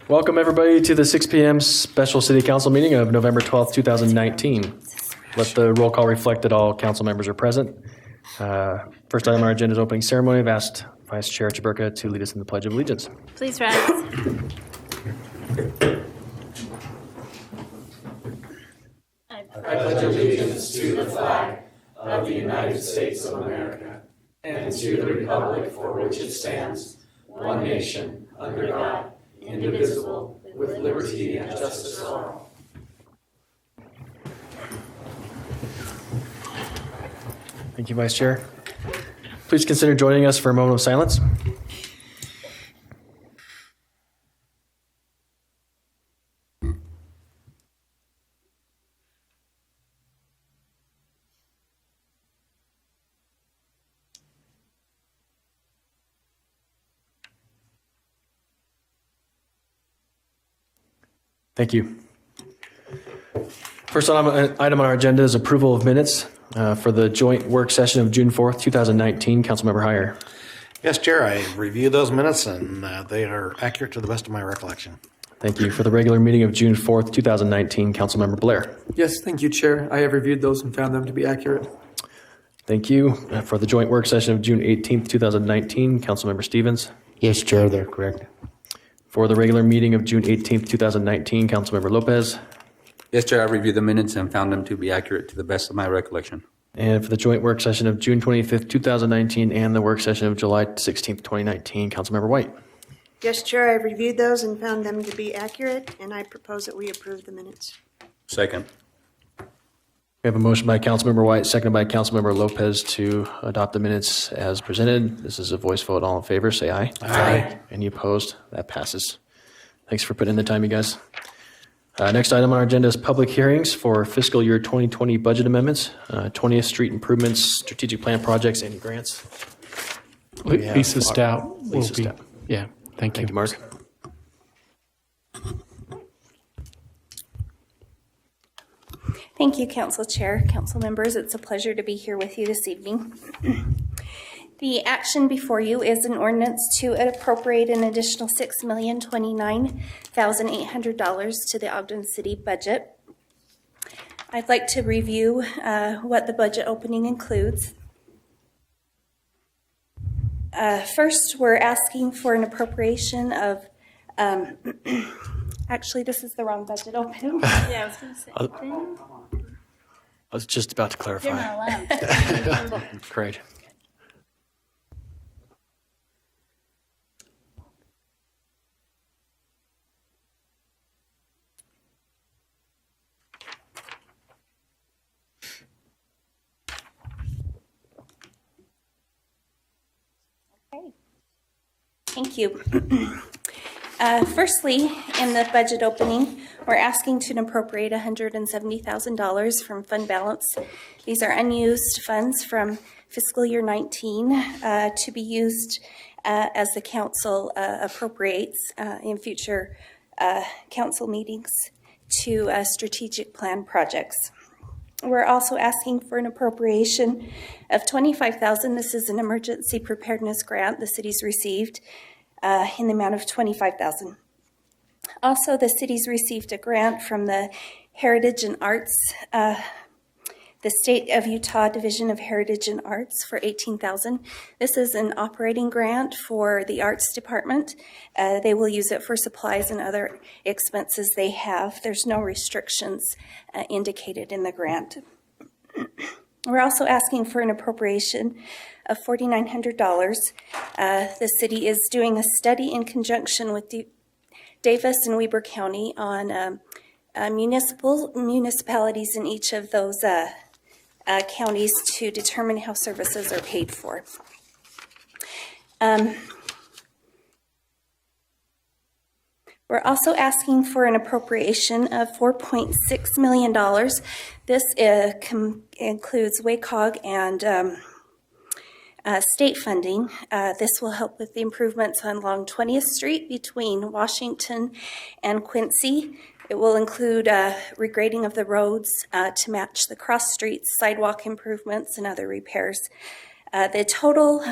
Welcome, everybody, to the 6 p.m. special city council meeting of November 12th, 2019. Let the roll call reflect that all council members are present. First item on our agenda is opening ceremony. I've asked Vice Chair Chaburka to lead us in the Pledge of Allegiance. Please rise. I pledge allegiance to the flag of the United States of America and to the republic for which it stands, one nation, under God, indivisible, with liberty and justice for all. Thank you, Vice Chair. Please consider joining us for a moment of silence. Thank you. First item on our agenda is approval of minutes for the joint work session of June 4th, 2019. Councilmember Heyer. Yes, Chair, I reviewed those minutes and they are accurate to the best of my recollection. Thank you. For the regular meeting of June 4th, 2019, Councilmember Blair. Yes, thank you, Chair. I have reviewed those and found them to be accurate. Thank you. For the joint work session of June 18th, 2019, Councilmember Stevens. Yes, Chair, they're correct. For the regular meeting of June 18th, 2019, Councilmember Lopez. Yes, Chair, I reviewed the minutes and found them to be accurate to the best of my recollection. And for the joint work session of June 25th, 2019, and the work session of July 16th, 2019, Councilmember White. Yes, Chair, I've reviewed those and found them to be accurate, and I propose that we approve the minutes. Second. We have a motion by Councilmember White, seconded by Councilmember Lopez to adopt the minutes as presented. This is a voice vote. All in favor, say aye. Aye. Any opposed? That passes. Thanks for putting in the time, you guys. Next item on our agenda is public hearings for fiscal year 2020 budget amendments, 20th Street improvements, strategic plan projects, and grants. Lisa Stout will Lisa be. Stout. Yeah, thank you. Mark. Thank you, Council Chair, Council members. It's a pleasure to be here with you this evening. The action before you is an ordinance to appropriate an additional $6,029,800 to the Ogden City budget. I'd like to review what the budget opening includes. First, we're asking for an appropriation of, actually, this is the wrong budget opening. Yeah, I was going to say. I was just about to clarify. You're not allowed. Great. Okay. Thank you. Firstly, in the budget opening, we're asking to appropriate $170,000 from fund balance. These are unused funds from fiscal year 19 to be used as the council appropriates in future council meetings to strategic plan projects. We're also asking for an appropriation of $25,000. This is an emergency preparedness grant the city's received in the amount of $25,000. Also, the city's received a grant from the Heritage and Arts, the State of Utah Division of Heritage and Arts for $18,000. This is an operating grant for the Arts Department. They will use it for supplies and other expenses they have. There's no restrictions indicated in the grant. We're also asking for an appropriation of $4,900. The city is doing a study in conjunction with Davis and Weber County on municipalities in each of those counties to determine how services are paid for. We're also asking for an appropriation of $4.6 million. This includes WACOG and state funding. This will help with the improvements along 20th Street between Washington and Quincy. It will include regrading of the roads to match the cross streets, sidewalk improvements, and other repairs. The total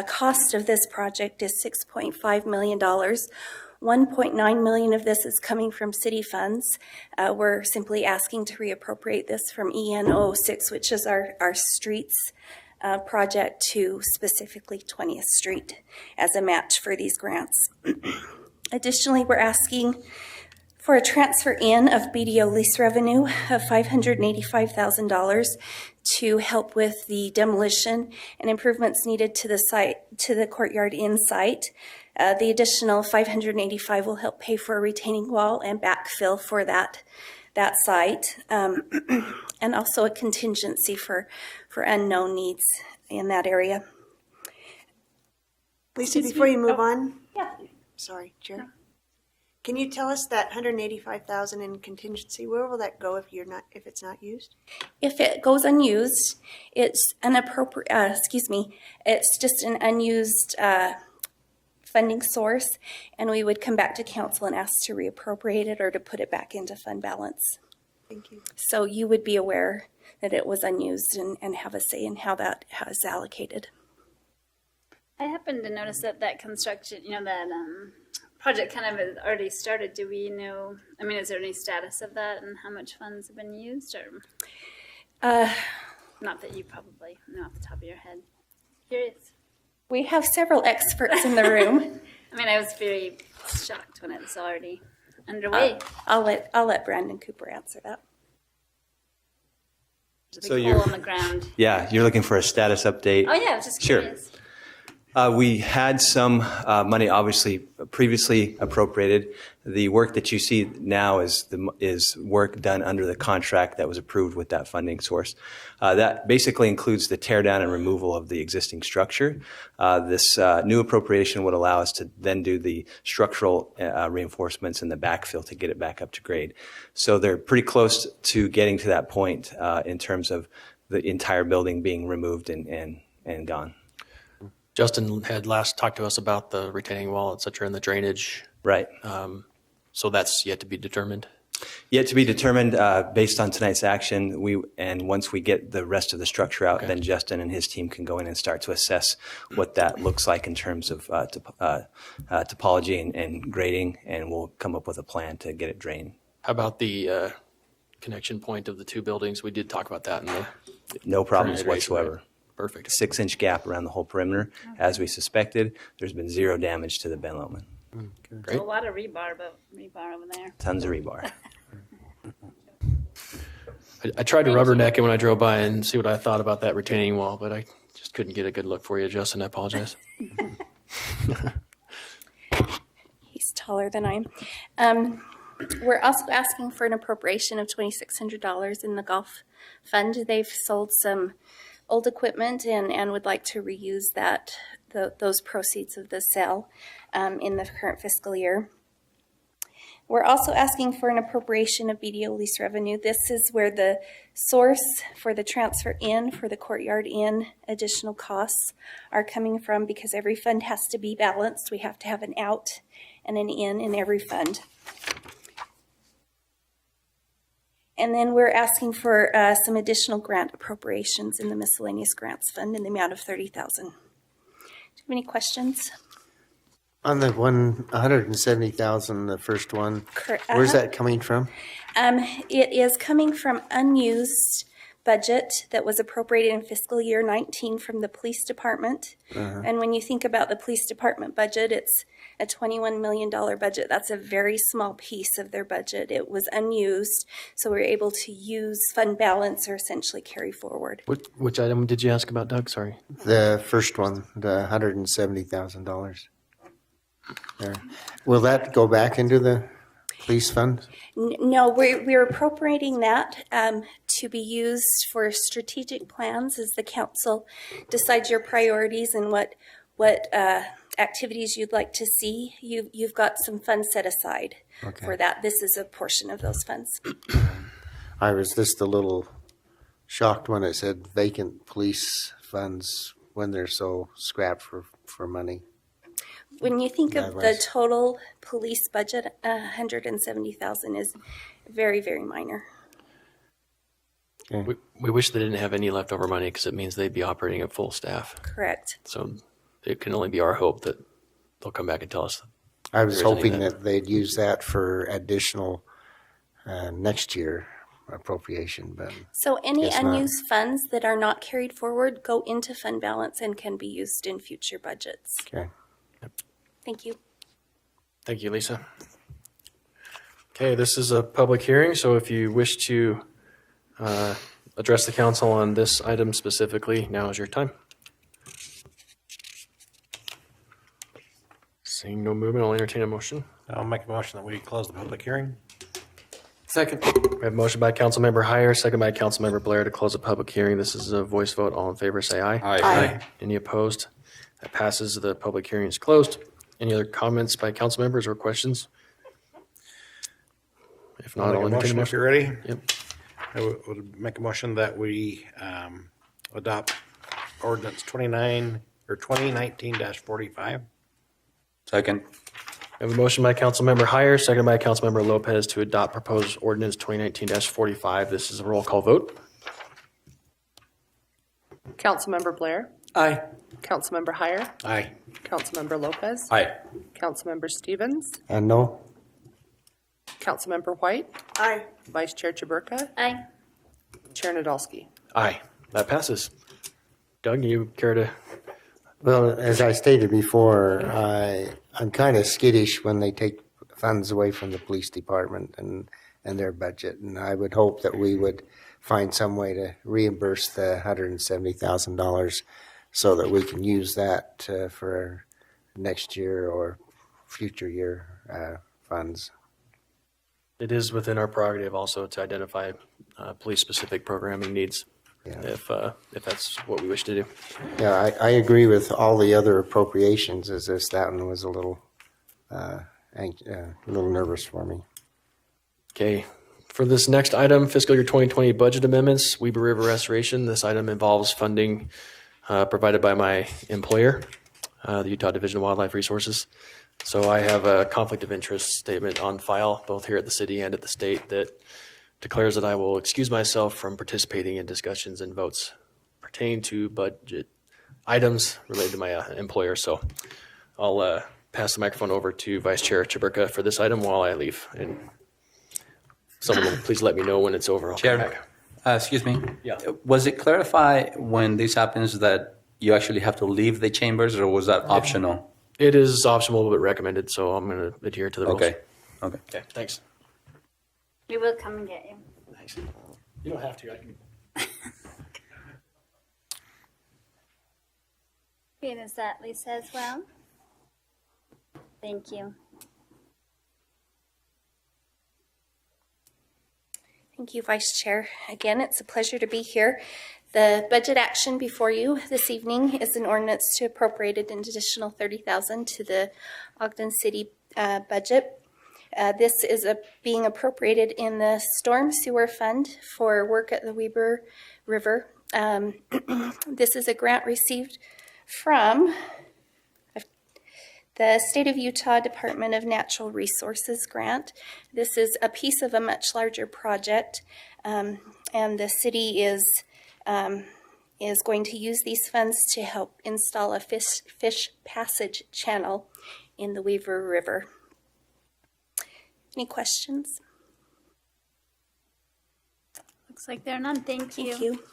cost of this project is $6.5 million, 1.9 million of this is coming from city funds. We're simply asking to reappropriate this from EN 06, which is our streets project, to specifically 20th Street as a match for these grants. Additionally, we're asking for a transfer in of BDO lease revenue of $585,000 to help with the demolition and improvements needed to the site, to the Courtyard Inn site. The additional $585,000 will help pay for a retaining wall and backfill for that site, and also a contingency for unknown needs in that area. Lisa, before you move on, Yeah. sorry, Chair. Can you tell us that 185,000 in contingency? Where will that go if it's not used? If it goes unused, it's it's just an unused funding source, and we would come back to council and ask to reappropriate it or to put it back into fund balance. Thank you. So you would be aware that it was unused and have a say in how that is allocated. I happened to notice that construction, that project kind of has already started. Do we know, is there any status of that and how much funds have been used? Or not that you probably know off the top of your head. Curious. We have several experts in the room. I was very shocked when it was already underway. I'll let Brandon Cooper answer that. There's a big hole on the ground. Yeah, you're looking for a status update. Oh yeah, I was just Sure. curious. We had some money obviously previously appropriated. The work that you see now is work done under the contract that was approved with that funding source. That basically includes the tear down and removal of the existing structure. This new appropriation would allow us to then do the structural reinforcements and the backfill to get it back up to grade. So they're pretty close to getting to that point in terms of the entire building being removed and gone. Justin had last talked to us about the retaining wall, et cetera, and the drainage. Right. So that's yet to be determined. Yet to be determined based on tonight's action. Once we get the rest of the structure out, then Justin and his team can go in and start to assess what that looks like in terms of topology and grading, and we'll come up with a plan to get it drained. How about the connection point of the two buildings? We did talk about that in the No problems previous iteration, whatsoever. right? Perfect. 6-inch gap around the whole perimeter. As we suspected, there's been zero damage to the Ben Lomond. Great. A lot of rebar over there. Tons of rebar. I tried to rubberneck it when I drove by and see what I thought about that retaining wall, but I just couldn't get a good look for you, Justin. I apologize. He's taller than I am. We're also asking for an appropriation of $2,600 in the golf fund. They've sold some old equipment and would like to reuse those proceeds of the sale in the current fiscal year. We're also asking for an appropriation of BDO lease revenue. This is where the source for the transfer in for the Courtyard Inn additional costs are coming from, because every fund has to be balanced. We have to have an out and an in every fund. And then we're asking for some additional grant appropriations in the miscellaneous grants fund in the amount of $30,000. Do you have any questions? On the 170,000, the first one, where's that coming from? It is coming from unused budget that was appropriated in fiscal year 19 from the police department. And when you think about the police department budget, it's a $21 million budget. That's a very small piece of their budget. It was unused, so we were able to use fund balance or essentially carry forward. Which item did you ask about, Doug? Sorry. The first one, the $170,000. There. Will that go back into the police fund? No, we're appropriating that to be used for strategic plans as the council decides your priorities and what activities you'd like to see. You've got some funds set aside for that. This is a portion of those funds. I was just a little shocked when it said vacant police funds when they're so scrapped for money. When you think of the total police budget, $170,000 is very, very minor. Okay. We wish they didn't have any leftover money, because it means they'd be operating at full staff. Correct. So it can only be our hope that they'll come back and tell us I was There isn't hoping even- that they'd use that for additional next year appropriation, but So any Guess not. unused funds that are not carried forward go into fund balance and can be used in future budgets. okay. Thank you. Thank you, Lisa. Okay, this is a public hearing, so if you wish to address the council on this item specifically, now is your time. Seeing no movement, I'll entertain a motion. I'll make a motion that we close the public hearing. Second. We have a motion by Councilmember Heyer, second by Councilmember Blair to close the public hearing. This is a voice vote. All in favor, say aye. Aye. Any opposed? That passes. The public hearing is closed. Any other comments by council members or questions? If not, I'll entertain a If you're motion. ready. Yep. I would make a motion that we adopt ordinance 2019-45. Second. We have a motion by Councilmember Heyer, second by Councilmember Lopez to adopt proposed ordinance 2019-45. This is a roll call vote. Councilmember Blair, Aye. Councilmember Heyer, Aye. Councilmember Lopez, Aye. Councilmember Stevens, And no? Councilmember White, Aye. Vice Chair Chaburka, Aye. Chair Nadolski. Aye. That passes. Doug, you care to? Well, as I stated before, I'm kind of skittish when they take funds away from the police department and their budget. And I would hope that we would find some way to reimburse the $170,000 so that we can use that for next year or future year funds. It is within our prerogative also to identify police-specific programming needs, Yeah. if that's what we wish to do. Yeah, I agree with all the other appropriations. As this, that one was a little nervous for me. Okay. For this next item, fiscal year 2020 budget amendments, Weber River Restoration. This item involves funding provided by my employer, the Utah Division of Wildlife Resources. So I have a conflict of interest statement on file, both here at the city and at the state, that declares that I will excuse myself from participating in discussions and votes pertaining to budget items related to my employer. So I'll pass the microphone over to Vice Chair Chaburka for this item while I leave. And someone will please let me know when it's over. I'll come Chair, back. excuse me. Yeah. Was it clarified when this happens that you actually have to leave the chambers, or was that optional? It is optional but recommended, so I'm going to adhere to the rules. Okay. Okay. Okay, thanks. We will come and get you. Thanks. You don't have to. I can. Okay, is that Lisa as well? Thank you. Thank you, Vice Chair. Again, it's a pleasure to be here. The budget action before you this evening is an ordinance to appropriate an additional $30,000 to the Ogden City budget. This is being appropriated in the Storm Sewer Fund for work at the Weber River. This is a grant received from the State of Utah Department of Natural Resources grant. This is a piece of a much larger project, and the city is going to use these funds to help install a fish passage channel in the Weber River. Any questions? Looks like there are none. Thank you. Thank you.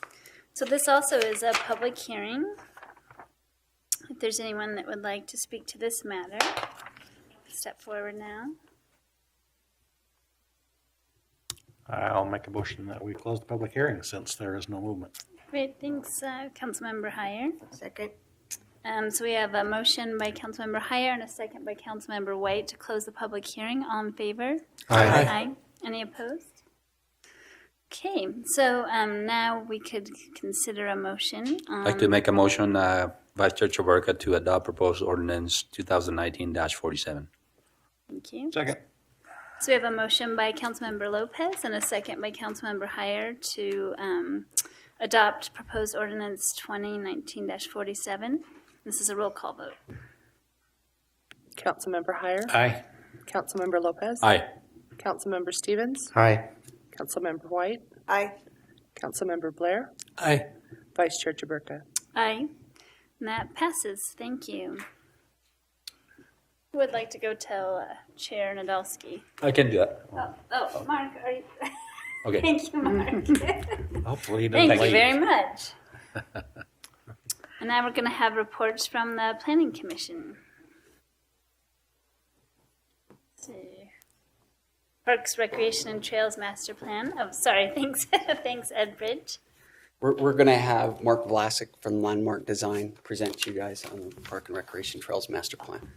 So this also is a public hearing. If there's anyone that would like to speak to this matter, step forward now. I'll make a motion that we close the public hearing since there is no movement. Great, thanks, Councilmember Heyer. Second. So we have a motion by Councilmember Heyer and a second by Councilmember White to close the public hearing. All in favor? Aye. Any opposed? Okay, so now we could consider a motion. I'd like to make a motion, Vice Chair Chaburka, to adopt proposed ordinance 2019-47. Thank you. Second. So we have a motion by Councilmember Lopez and a second by Councilmember Heyer to adopt proposed ordinance 2019-47. This is a roll call vote. Councilmember Heyer, Aye. Councilmember Lopez, Aye. Councilmember Stevens, Hi. Councilmember White, Aye. Councilmember Blair, Aye. Vice Chair Chaburka. Aye. And that passes. Thank you. Who would like to go tell Chair Nadolski? I can do that. Oh, Mark, are you? Okay. Thank you, Mark. Hopefully he doesn't Thank you leave. very much. And now we're going to have reports from the Planning Commission. Let's see. Parks, Recreation, and Trails Master Plan. Oh, sorry. Thanks. Thanks, Ed Bridge. We're going to have Mark Vlasic from Landmark Design present to you guys on the Park and Recreation Trails Master Plan.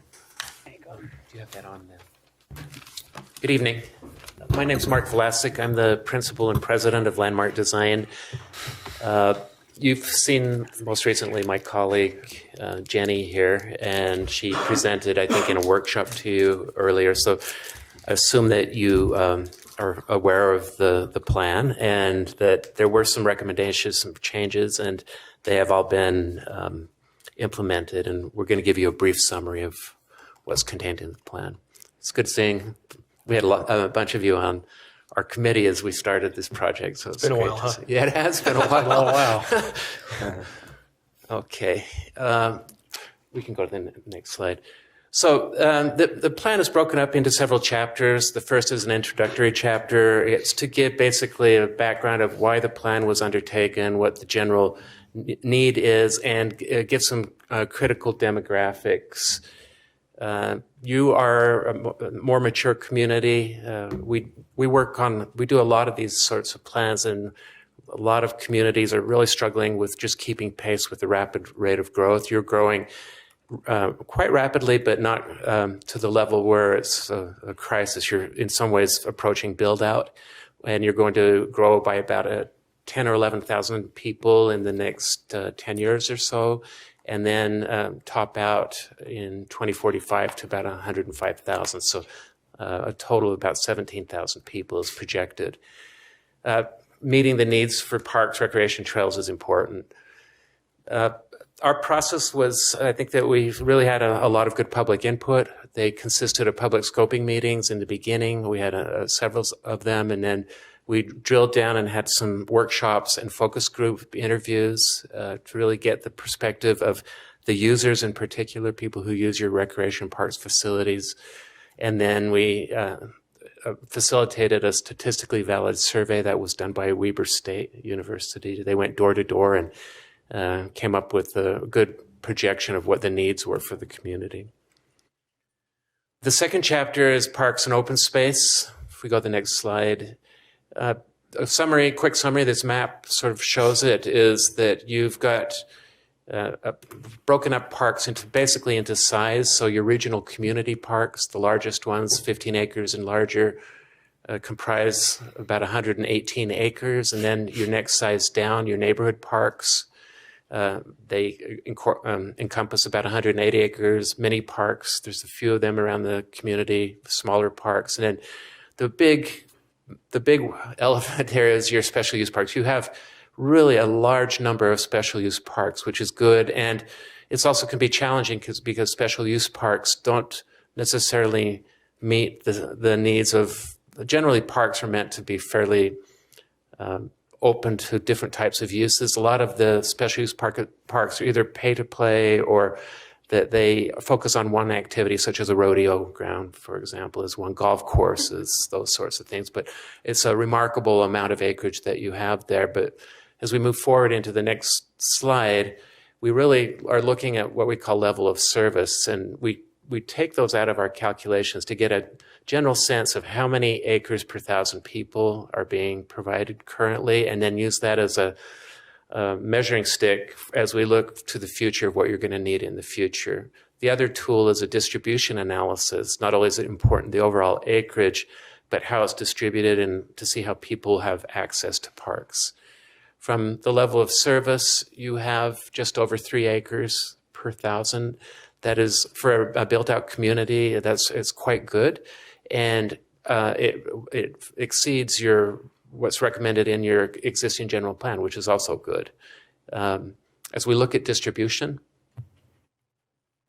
There you go. Do you have that on then? Good evening. My name's Mark Vlasic. I'm the principal and president of Landmark Design. You've seen most recently my colleague Jenny here, and she presented, I think, in a workshop to you earlier. So I assume that you are aware of the plan and that there were some recommendations, some changes, and they have all been implemented. And we're going to give you a brief summary of what's contained in the plan. It's good seeing. We had a bunch of you on our committee as we started this project, so it's been a great while, to huh? see. Yeah, it has been a while. Oh, wow. Okay, we can go to the next slide. So the plan is broken up into several chapters. The first is an introductory chapter. It's to give basically a background of why the plan was undertaken, what the general need is, and give some critical demographics. You are a more mature community. We do a lot of these sorts of plans, and a lot of communities are really struggling with just keeping pace with the rapid rate of growth. You're growing quite rapidly, but not to the level where it's a crisis. You're in some ways approaching build out, and you're going to grow by about 10 or 11,000 people in the next 10 years or so, and then top out in 2045 to about 105,000. So a total of about 17,000 people is projected. Meeting the needs for parks, recreation, trails is important. Our process was, I think that we really had a lot of good public input. They consisted of public scoping meetings in the beginning. We had several of them, and then we drilled down and had some workshops and focus group interviews to really get the perspective of the users, in particular, people who use your recreation parks facilities. And then we facilitated a statistically valid survey that was done by Weber State University. They went door to door and came up with a good projection of what the needs were for the community. The second chapter is parks and open space. If we go to the next slide. A quick summary, this map sort of shows it, is that you've got broken up parks basically into size. So your regional community parks, the largest ones, 15 acres and larger, comprise about 118 acres. And then your next size down, your neighborhood parks, they encompass about 180 acres. Mini parks, there's a few of them around the community, smaller parks. And then the big elephant there is your special use parks. You have really a large number of special use parks, which is good. And it's also can be challenging because special use parks don't necessarily meet the needs of, generally parks are meant to be fairly open to different types of uses. A lot of the special use parks are either pay to play or that they focus on one activity, such as a rodeo ground, for example, is one, golf courses, those sorts of things. But it's a remarkable amount of acreage that you have there. But as we move forward into the next slide, we really are looking at what we call level of service. And we take those out of our calculations to get a general sense of how many acres per thousand people are being provided currently, and then use that as a measuring stick as we look to the future of what you're going to need in the future. The other tool is a distribution analysis. Not only is it important, the overall acreage, but how it's distributed and to see how people have access to parks. From the level of service, you have just over 3 acres per thousand. That is, for a built-out community, it's quite good. And it exceeds what's recommended in your existing general plan, which is also good. As we look at distribution,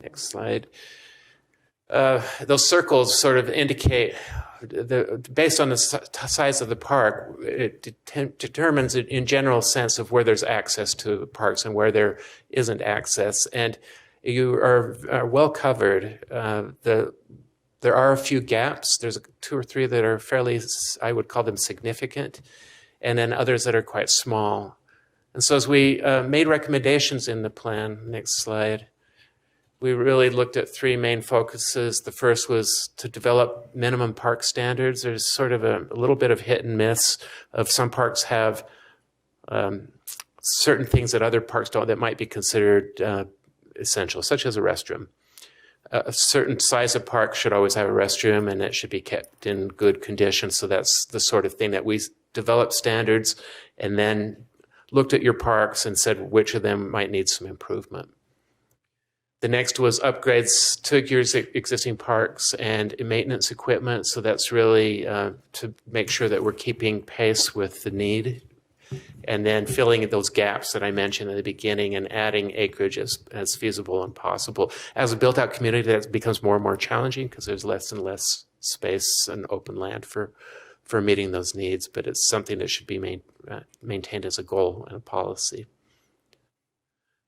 next slide, those circles sort of indicate, based on the size of the park, it determines in general sense of where there's access to parks and where there isn't access. And you are well covered. There are a few gaps. There's 2 or 3 that are fairly, I would call them significant, and then others that are quite small. And so as we made recommendations in the plan, next slide, we really looked at 3 main focuses. The first was to develop minimum park standards. There's sort of a little bit of hit and miss of some parks have certain things that other parks don't that might be considered essential, such as a restroom. A certain size of park should always have a restroom, and it should be kept in good condition. So that's the sort of thing that we developed standards and then looked at your parks and said which of them might need some improvement. The next was upgrades to your existing parks and maintenance equipment. So that's really to make sure that we're keeping pace with the need, and then filling in those gaps that I mentioned at the beginning and adding acreage as feasible and possible. As a built-out community, that becomes more and more challenging because there's less and less space and open land for meeting those needs, but it's something that should be maintained as a goal and a policy.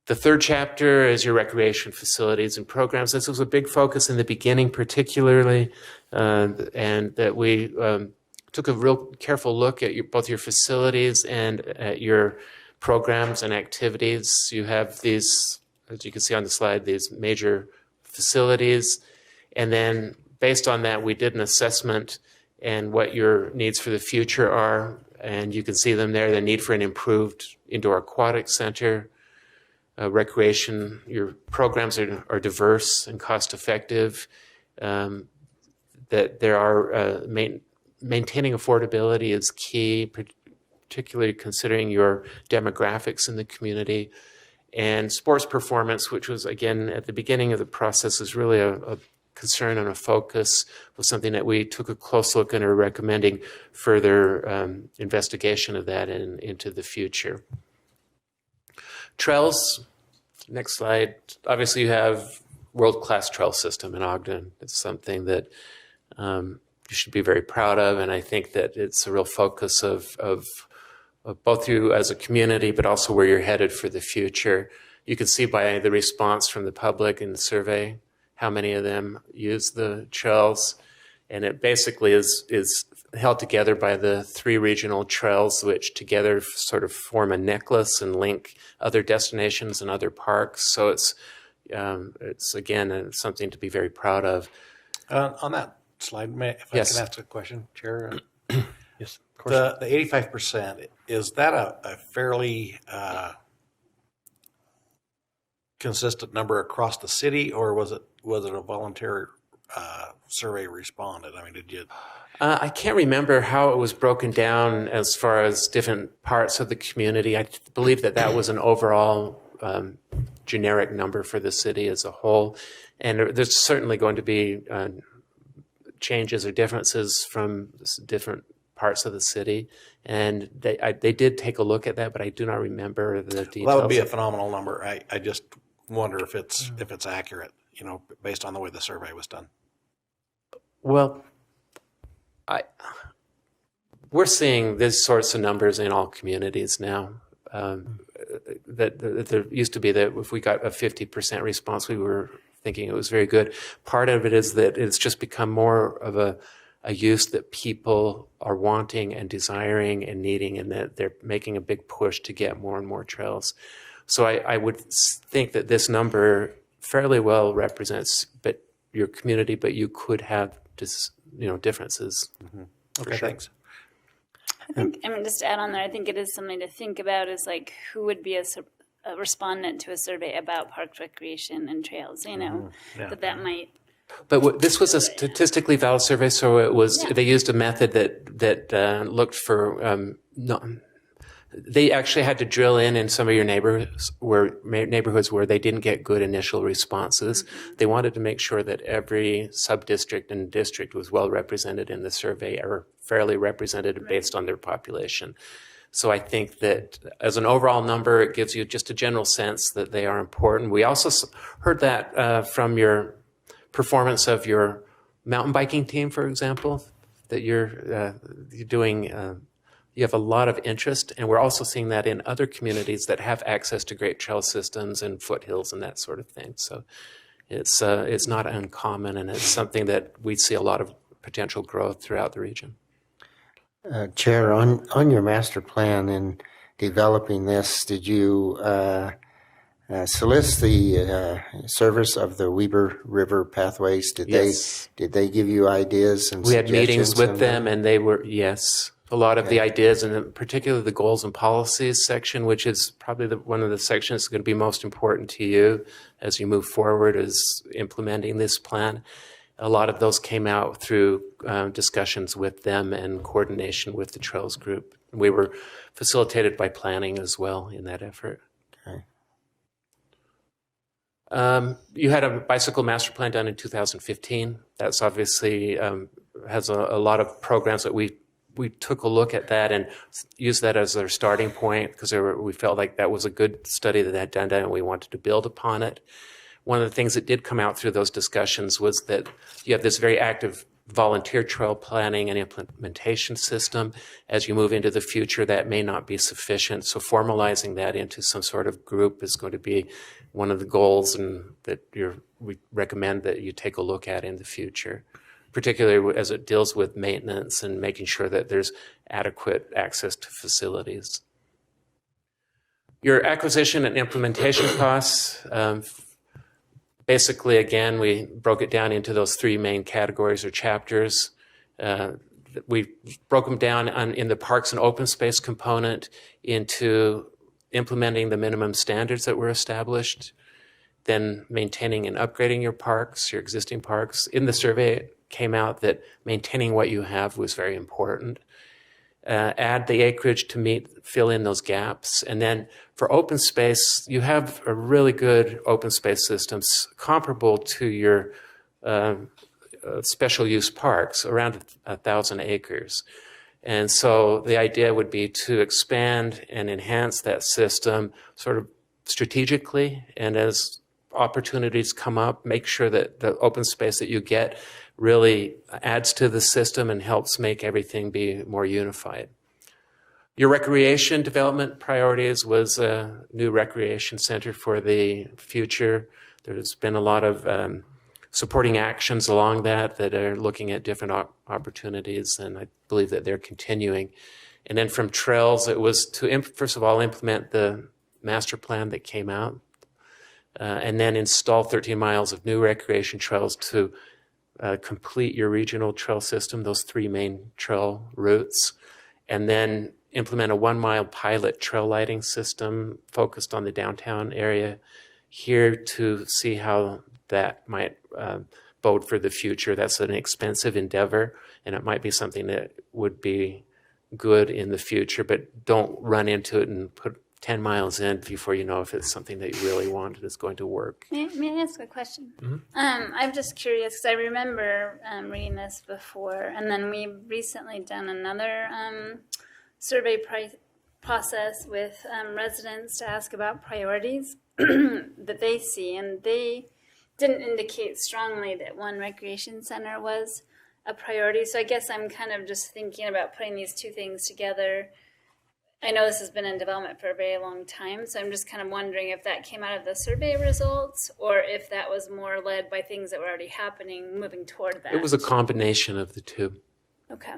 The third chapter is your recreation facilities and programs. This was a big focus in the beginning particularly, and that we took a real careful look at both your facilities and at your programs and activities. You have these, as you can see on the slide, these major facilities. And then based on that, we did an assessment and what your needs for the future are. And you can see them there, the need for an improved indoor aquatic center, recreation. Your programs are diverse and cost effective, that there are maintaining affordability is key, particularly considering your demographics in the community. And sports performance, which was, again, at the beginning of the process, is really a concern and a focus, was something that we took a close look and are recommending further investigation of that into the future. Trails, next slide. Obviously, you have world-class trail system in Ogden. It's something that you should be very proud of, and I think that it's a real focus of both you as a community, but also where you're headed for the future. You can see by the response from the public in the survey how many of them use the trails, and it basically is held together by the 3 regional trails, which together sort of form a necklace and link other destinations and other parks. So it's again something to be very proud of. On that slide, if I Yes. can ask a question, Chair. Yes, of course. The 85%, is that a fairly consistent number across the city, or was it a voluntary survey responded? I mean, did you? I can't remember how it was broken down as far as different parts of the community. I believe that was an overall generic number for the city as a whole. And there's certainly going to be changes or differences from different parts of the city. And they did take a look at that, but I do not remember the details. Well, that would be a phenomenal number. I just wonder if it's accurate, based on the way the survey was done. Well, we're seeing these sorts of numbers in all communities now. That there used to be that if we got a 50% response, we were thinking it was very good. Part of it is that it's just become more of a use that people are wanting and desiring and needing, and that they're making a big push to get more and more trails. So I would think that this number fairly well represents your community, but you could have differences. Mm-hmm. Okay, sure. thanks. Just to add on there, I think it is something to think about is like who would be a respondent to a survey about park recreation and trails, that might. But this was a statistically valid survey, so it was. Yeah. They used a method that looked for. They actually had to drill in some of your neighborhoods where they didn't get good initial responses. Mm-hmm. They wanted to make sure that every sub-district and district was well represented in the survey, or fairly represented based on their population. So I think that as an overall number, it gives you just a general sense that they are important. We also heard that from your performance of your mountain biking team, for example, that you're doing You have a lot of interest, and we're also seeing that in other communities that have access to great trail systems and foothills and that sort of thing. So it's not uncommon, and it's something that we see a lot of potential growth throughout the region. Chair, on your master plan in developing this, did you solicit the service of the Weber River Pathways? Yes. Did they give you ideas and We had meetings suggestions with them, and they were, yes, a lot of the ideas, and particularly the goals and policies section, which is probably one of the sections that's going to be most important to you as you move forward is implementing this plan. A lot of those came out through discussions with them and coordination with the Trails Group. We were facilitated by planning as well in that effort. Okay. You had a bicycle master plan done in 2015. That's obviously has a lot of programs that we took a look at that and used that as our starting point because we felt like that was a good study that had done that and we wanted to build upon it. One of the things that did come out through those discussions was that you have this very active volunteer trail planning and implementation system. As you move into the future, that may not be sufficient. So formalizing that into some sort of group is going to be one of the goals and that we recommend that you take a look at in the future, particularly as it deals with maintenance and making sure that there's adequate access to facilities. Your acquisition and implementation costs, basically, again, we broke it down into those three main categories or chapters. We broke them down in the parks and open space component into implementing the minimum standards that were established, then maintaining and upgrading your parks, your existing parks. In the survey, it came out that maintaining what you have was very important. Add the acreage to fill in those gaps. And then for open space, you have a really good open space systems comparable to your special use parks, around 1,000 acres. And so the idea would be to expand and enhance that system sort of strategically, and as opportunities come up, make sure that the open space that you get really adds to the system and helps make everything be more unified. Your recreation development priorities was a new recreation center for the future. There's been a lot of supporting actions along that are looking at different opportunities, and I believe that they're continuing. And then from trails, it was to, first of all, implement the master plan that came out, and then install 13 miles of new recreation trails to complete your regional trail system, those three main trail routes, and then implement a 1 mile pilot trail lighting system focused on the downtown area here to see how that might bode for the future. That's an expensive endeavor, and it might be something that would be good in the future, but don't run into it and put 10 miles in before you know if it's something that you really want and is going to work. May I ask a question? Mm-hmm. I'm just curious because I remember reading this before, and then we recently done another survey process with residents to ask about priorities that they see, and they didn't indicate strongly that one recreation center was a priority. So I guess I'm kind of just thinking about putting these two things together. I know this has been in development for a very long time, so I'm just kind of wondering if that came out of the survey results or if that was more led by things that were already happening, moving toward that. It was a combination of the two. Okay.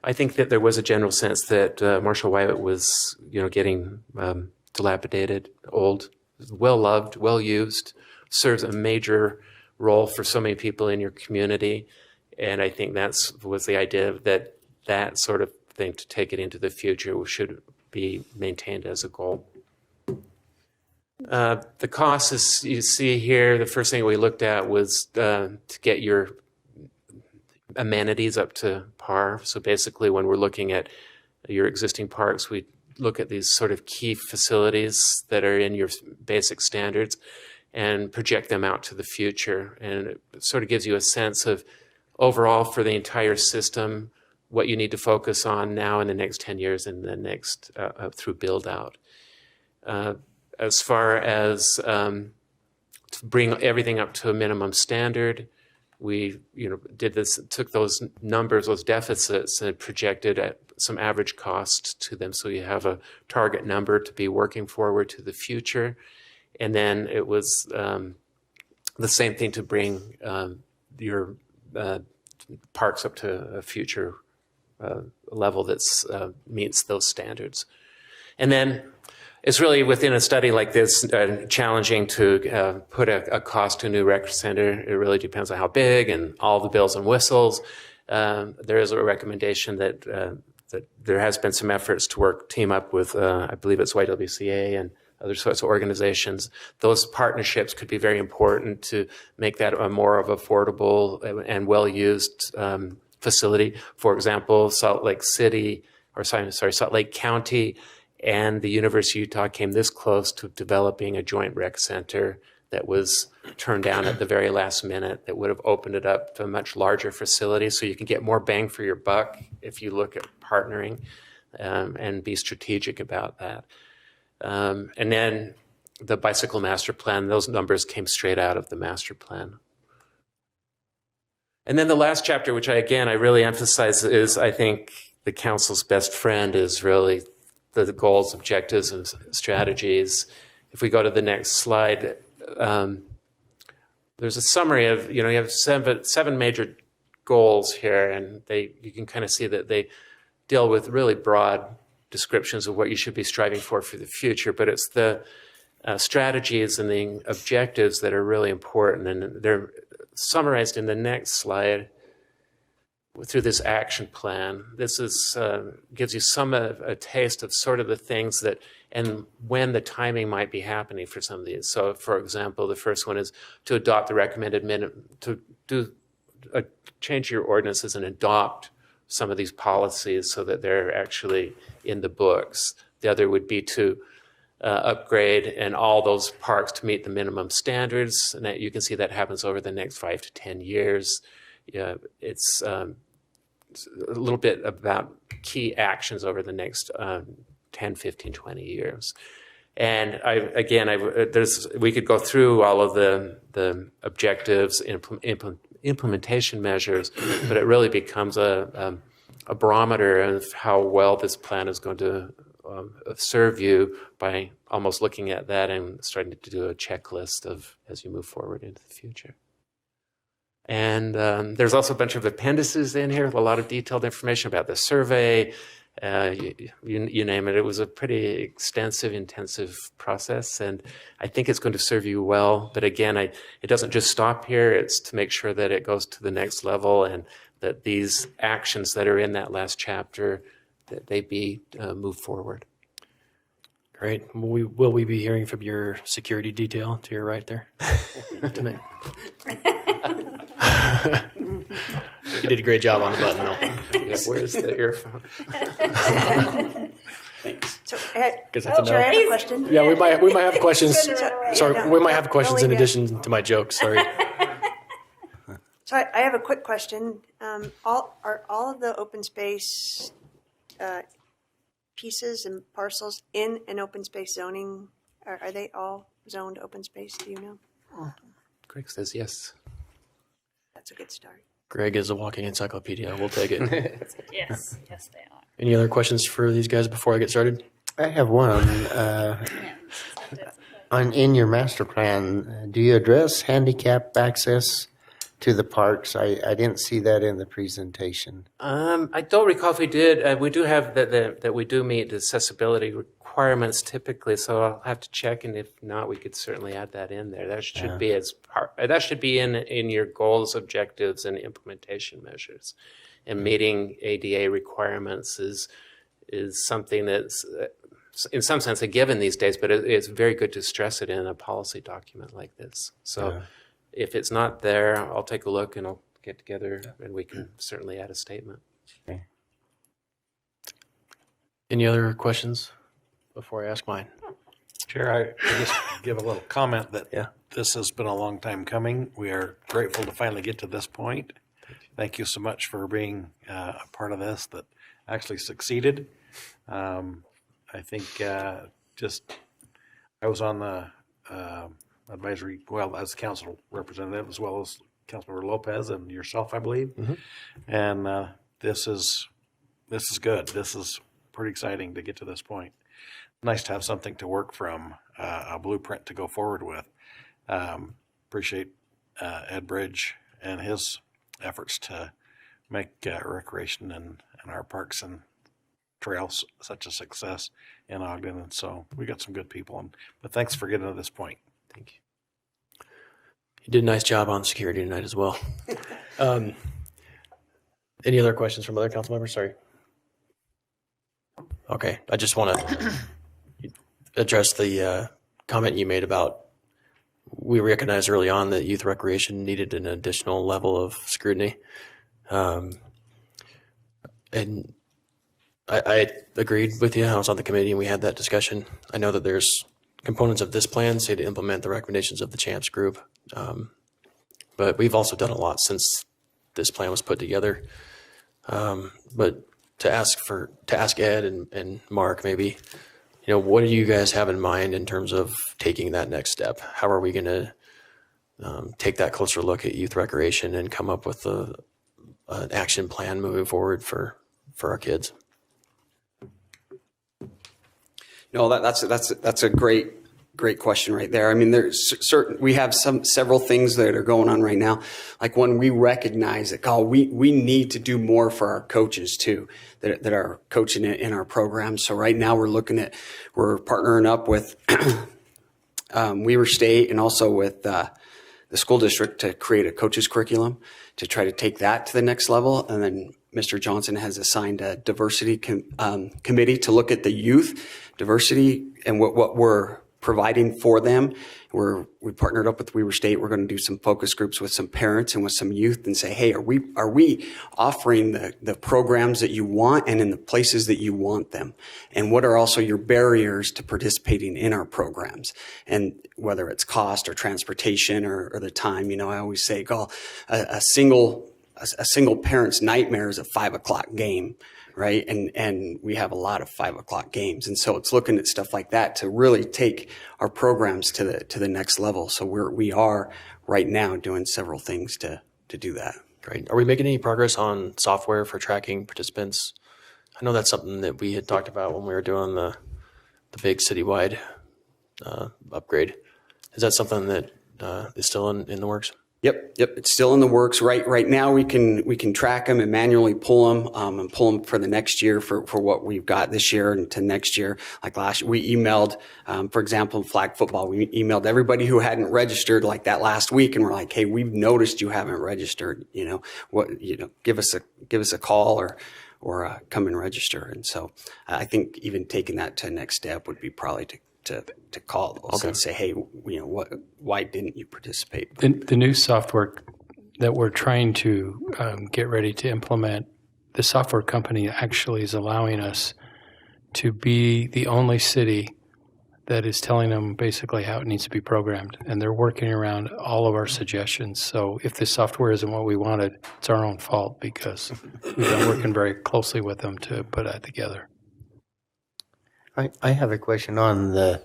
I think that there was a general sense that Marshall Wyatt was, getting dilapidated, old, well-loved, well-used, serves a major role for so many people in your community. And I think was the idea that sort of thing to take it into the future should be maintained as a goal. The costs, as you see here, the first thing we looked at was to get your amenities up to par. So basically, when we're looking at your existing parks, we look at these sort of key facilities that are in your basic standards and project them out to the future. And it sort of gives you a sense of overall for the entire system, what you need to focus on now in the next 10 years and the next through build out. As far as to bring everything up to a minimum standard, we did this, took those numbers, those deficits, and projected at some average cost to them, so you have a target number to be working forward to the future. And then it was the same thing to bring your parks up to a future level that meets those standards. And then it's really within a study like this challenging to put a cost to a new rec center. It really depends on how big and all the bells and whistles. There is a recommendation that there has been some efforts to team up with, I believe it's YWCA and other sorts of organizations. Those partnerships could be very important to make that a more of affordable and well-used facility. For example, Salt Lake County and the University of Utah came this close to developing a joint rec center that was turned down at the very last minute that would have opened it up to a much larger facility, so you can get more bang for your buck if you look at partnering and be strategic about that. And then the bicycle master plan, those numbers came straight out of the master plan. And then the last chapter, which I really emphasize, is I think the council's best friend is really the goals, objectives, and strategies. If we go to the next slide, there's a summary of, you have seven major goals here, and you can kind of see that they deal with really broad descriptions of what you should be striving for the future, but it's the strategies and the objectives that are really important, and they're summarized in the next slide through this action plan. This gives you a taste of sort of the things that and when the timing might be happening for some of these. So, for example, the first one is to adopt the recommended minimum, to change your ordinances and adopt some of these policies so that they're actually in the books. The other would be to upgrade and all those parks to meet the minimum standards, and that you can see that happens over the next 5 to 10 years. It's a little bit about key actions over the next 10, 15, 20 years. And we could go through all of the objectives, implementation measures, but it really becomes a barometer of how well this plan is going to serve you by almost looking at that and starting to do a checklist as you move forward into the future. And there's also a bunch of appendices in here with a lot of detailed information about the survey. You name it. It was a pretty extensive, intensive process, and I think it's going to serve you well. But again, it doesn't just stop here. It's to make sure that it goes to the next level and that these actions that are in that last chapter, that they be moved forward. Great. Will we be hearing from your security detail to your right there tonight? You did a great job on the button, though. Yeah, where's the earphone? So, Guess that's a no. Chair, I have a question. Yeah, we might have questions. Sorry, no. we might have questions in Only addition to my jokes. Sorry. So I have a quick question. Are all of the open space pieces and parcels in an open space zoning? Are they all zoned open space? Do you know? Greg says yes. That's a good start. Greg is a walking encyclopedia. We'll take it. Yes, they are. Any other questions for these guys before I get started? I have one. In your master plan, do you address handicap access to the parks? I didn't see that in the presentation. I don't recall if we did. We do have that we do meet the accessibility requirements typically, so I'll have to check, and if not, we could certainly add that in there. That should be in your goals, objectives, and implementation measures. And meeting ADA requirements is something that's in some sense a given these days, but it's very good to stress it in a policy document like this. So if it's not there, I'll take a look and I'll get together and we can certainly add a statement. Okay. Any other questions before I ask mine? Chair, I just give a little comment that this has been a long time coming. We are grateful to finally get to this point. Thank you so much for being a part of this that actually succeeded. I think I was on the advisory, as council representative, as well as Councilmember Lopez and yourself, I believe. And this is good. This is pretty exciting to get to this point. Nice to have something to work from, a blueprint to go forward with. Appreciate Ed Bridge and his efforts to make recreation and our parks and trails such a success in Ogden. And so we got some good people. But thanks for getting to this point. Thank you. You did a nice job on security tonight as well. Any other questions from other council members? Sorry. Okay, I just want to address the comment you made about we recognized early on that youth recreation needed an additional level of scrutiny. And I agreed with you. I was on the committee and we had that discussion. I know that there's components of this plan say to implement the recommendations of the CHAMPS group. But we've also done a lot since this plan was put together. But to ask Ed and Mark, maybe, what do you guys have in mind in terms of taking that next step? How are we going to take that closer look at youth recreation and come up with an action plan moving forward for our kids? No, that's a great question right there. I mean, we have several things that are going on right now. Like when we recognize that, we need to do more for our coaches too, that are coaching in our programs. So right now we're partnering up with Weaver State and also with the school district to create a coaches curriculum to try to take that to the next level. And then Mr. Johnson has assigned a diversity committee to look at the youth diversity and what we're providing for them. We partnered up with Weaver State. We're going to do some focus groups with some parents and with some youth and say, hey, are we offering the programs that you want and in the places that you want them? And what are also your barriers to participating in our programs? And whether it's cost or transportation or the time, I always say, a single parent's nightmare is a 5 o'clock game. Right. And we have a lot of 5 o'clock games. And so it's looking at stuff like that to really take our programs to the next level. So we are right now doing several things to do that. Great. Are we making any progress on software for tracking participants? I know that's something that we had talked about when we were doing the big citywide upgrade. Is that something that is still in the works? Yep. It's still in the works. Right now we can track them and manually pull them and pull them for the next year for what we've got this year and to next year. Like last year, we emailed, for example, in flag football, we emailed everybody who hadn't registered like that last week, and we're like, hey, we've noticed you haven't registered. Give us a call or come and register. And so I think even taking that to the next step would be probably to call those and say, hey, why didn't you participate? The new software that we're trying to get ready to implement, the software company actually is allowing us to be the only city that is telling them basically how it needs to be programmed. And they're working around all of our suggestions. So if the software isn't what we wanted, it's our own fault because we've been working very closely with them to put that together. I have a question on the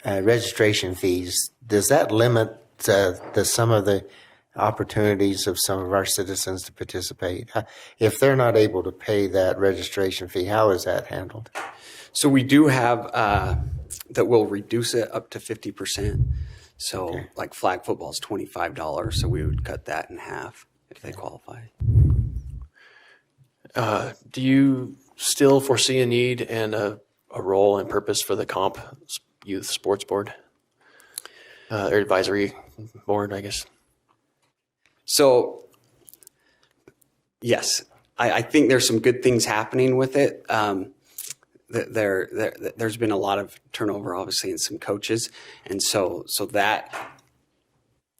registration fees. Does that limit some of the opportunities of some of our citizens to participate? If they're not able to pay that registration fee, how is that handled? So we do have that will reduce it up to 50%. So like flag football is $25, so we would cut that in half if they qualify. Do you still foresee a need and a role and purpose for the Comp Youth Sports Board or advisory board, I guess? So, yes, I think there's some good things happening with it. There's been a lot of turnover, obviously, in some coaches, and so that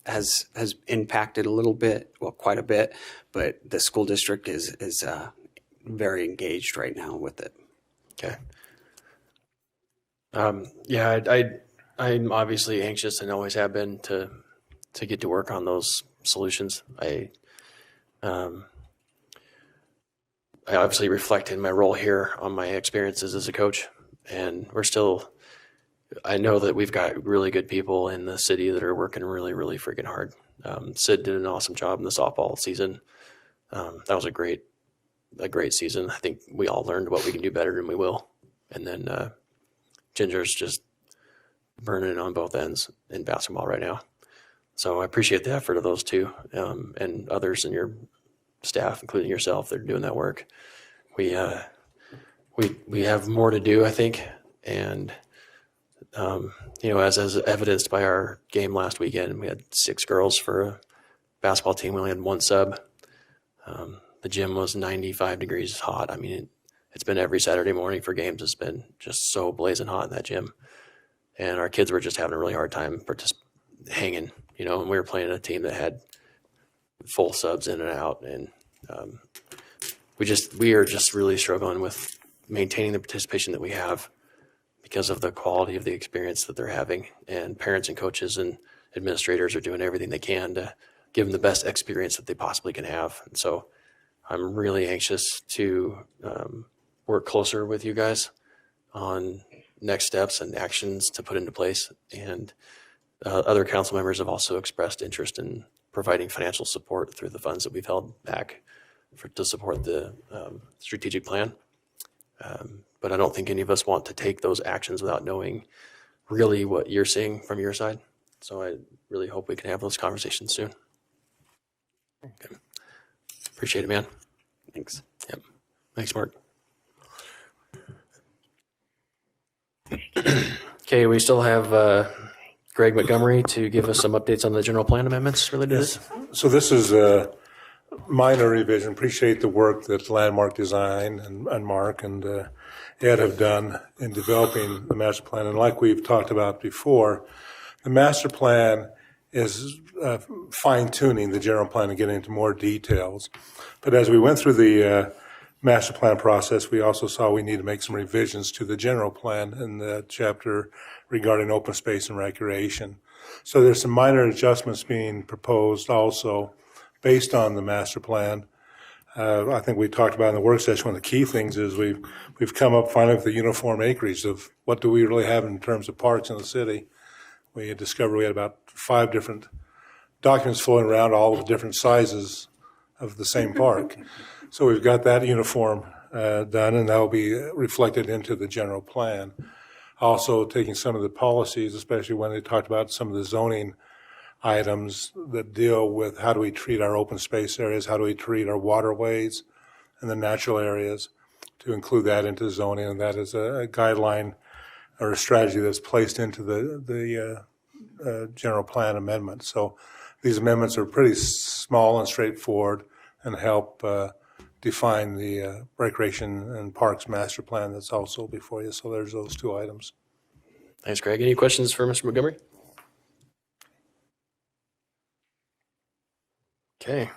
has impacted a little bit, well, quite a bit. But the school district is very engaged right now with it. Okay. I'm obviously anxious and always have been to get to work on those solutions. I obviously reflect in my role here on my experiences as a coach, and we're still I know that we've got really good people in the city that are working really, really freaking hard. Sid did an awesome job in the softball season. That was a great season. I think we all learned what we can do better, and we will. And then Ginger's just burning it on both ends in basketball right now. So I appreciate the effort of those two and others in your staff, including yourself, that are doing that work. We have more to do, I think, and as evidenced by our game last weekend, we had 6 girls for a basketball team. We only had 1 sub. The gym was 95 degrees hot. I mean, it's been every Saturday morning for games. It's been just so blazing hot in that gym. And our kids were just having a really hard time hanging, and we were playing a team that had full subs in and out. And we are just really struggling with maintaining the participation that we have because of the quality of the experience that they're having. And parents and coaches and administrators are doing everything they can to give them the best experience that they possibly can have. And so I'm really anxious to work closer with you guys on next steps and actions to put into place. And other council members have also expressed interest in providing financial support through the funds that we've held back to support the strategic plan. But I don't think any of us want to take those actions without knowing really what you're seeing from your side. So I really hope we can have those conversations soon. Okay. Appreciate it, man. Thanks. Yep. Thanks, Mark. Okay, we still have Greg Montgomery to give us some updates on the general plan amendments related to this. So this is a minor revision. Appreciate the work that Landmark Design and Mark and Ed have done in developing the master plan. And like we've talked about before, the master plan is fine-tuning the general plan and getting into more details. But as we went through the master plan process, we also saw we need to make some revisions to the general plan in the chapter regarding open space and recreation. So there's some minor adjustments being proposed also based on the master plan. I think we talked about in the work session, one of the key things is we've come up finally with the uniform acreage of what do we really have in terms of parks in the city. We had discovered we had about 5 different documents floating around, all with different sizes of the same park. So we've got that uniform done, and that will be reflected into the general plan. Also taking some of the policies, especially when they talked about some of the zoning items that deal with how do we treat our open space areas, how do we treat our waterways and the natural areas, to include that into zoning, and that is a guideline or a strategy that's placed into the general plan amendment. So these amendments are pretty small and straightforward and help define the recreation and parks master plan that's also before you. So there's those 2 items. Thanks, Greg. Any questions for Mr. Montgomery? Okay.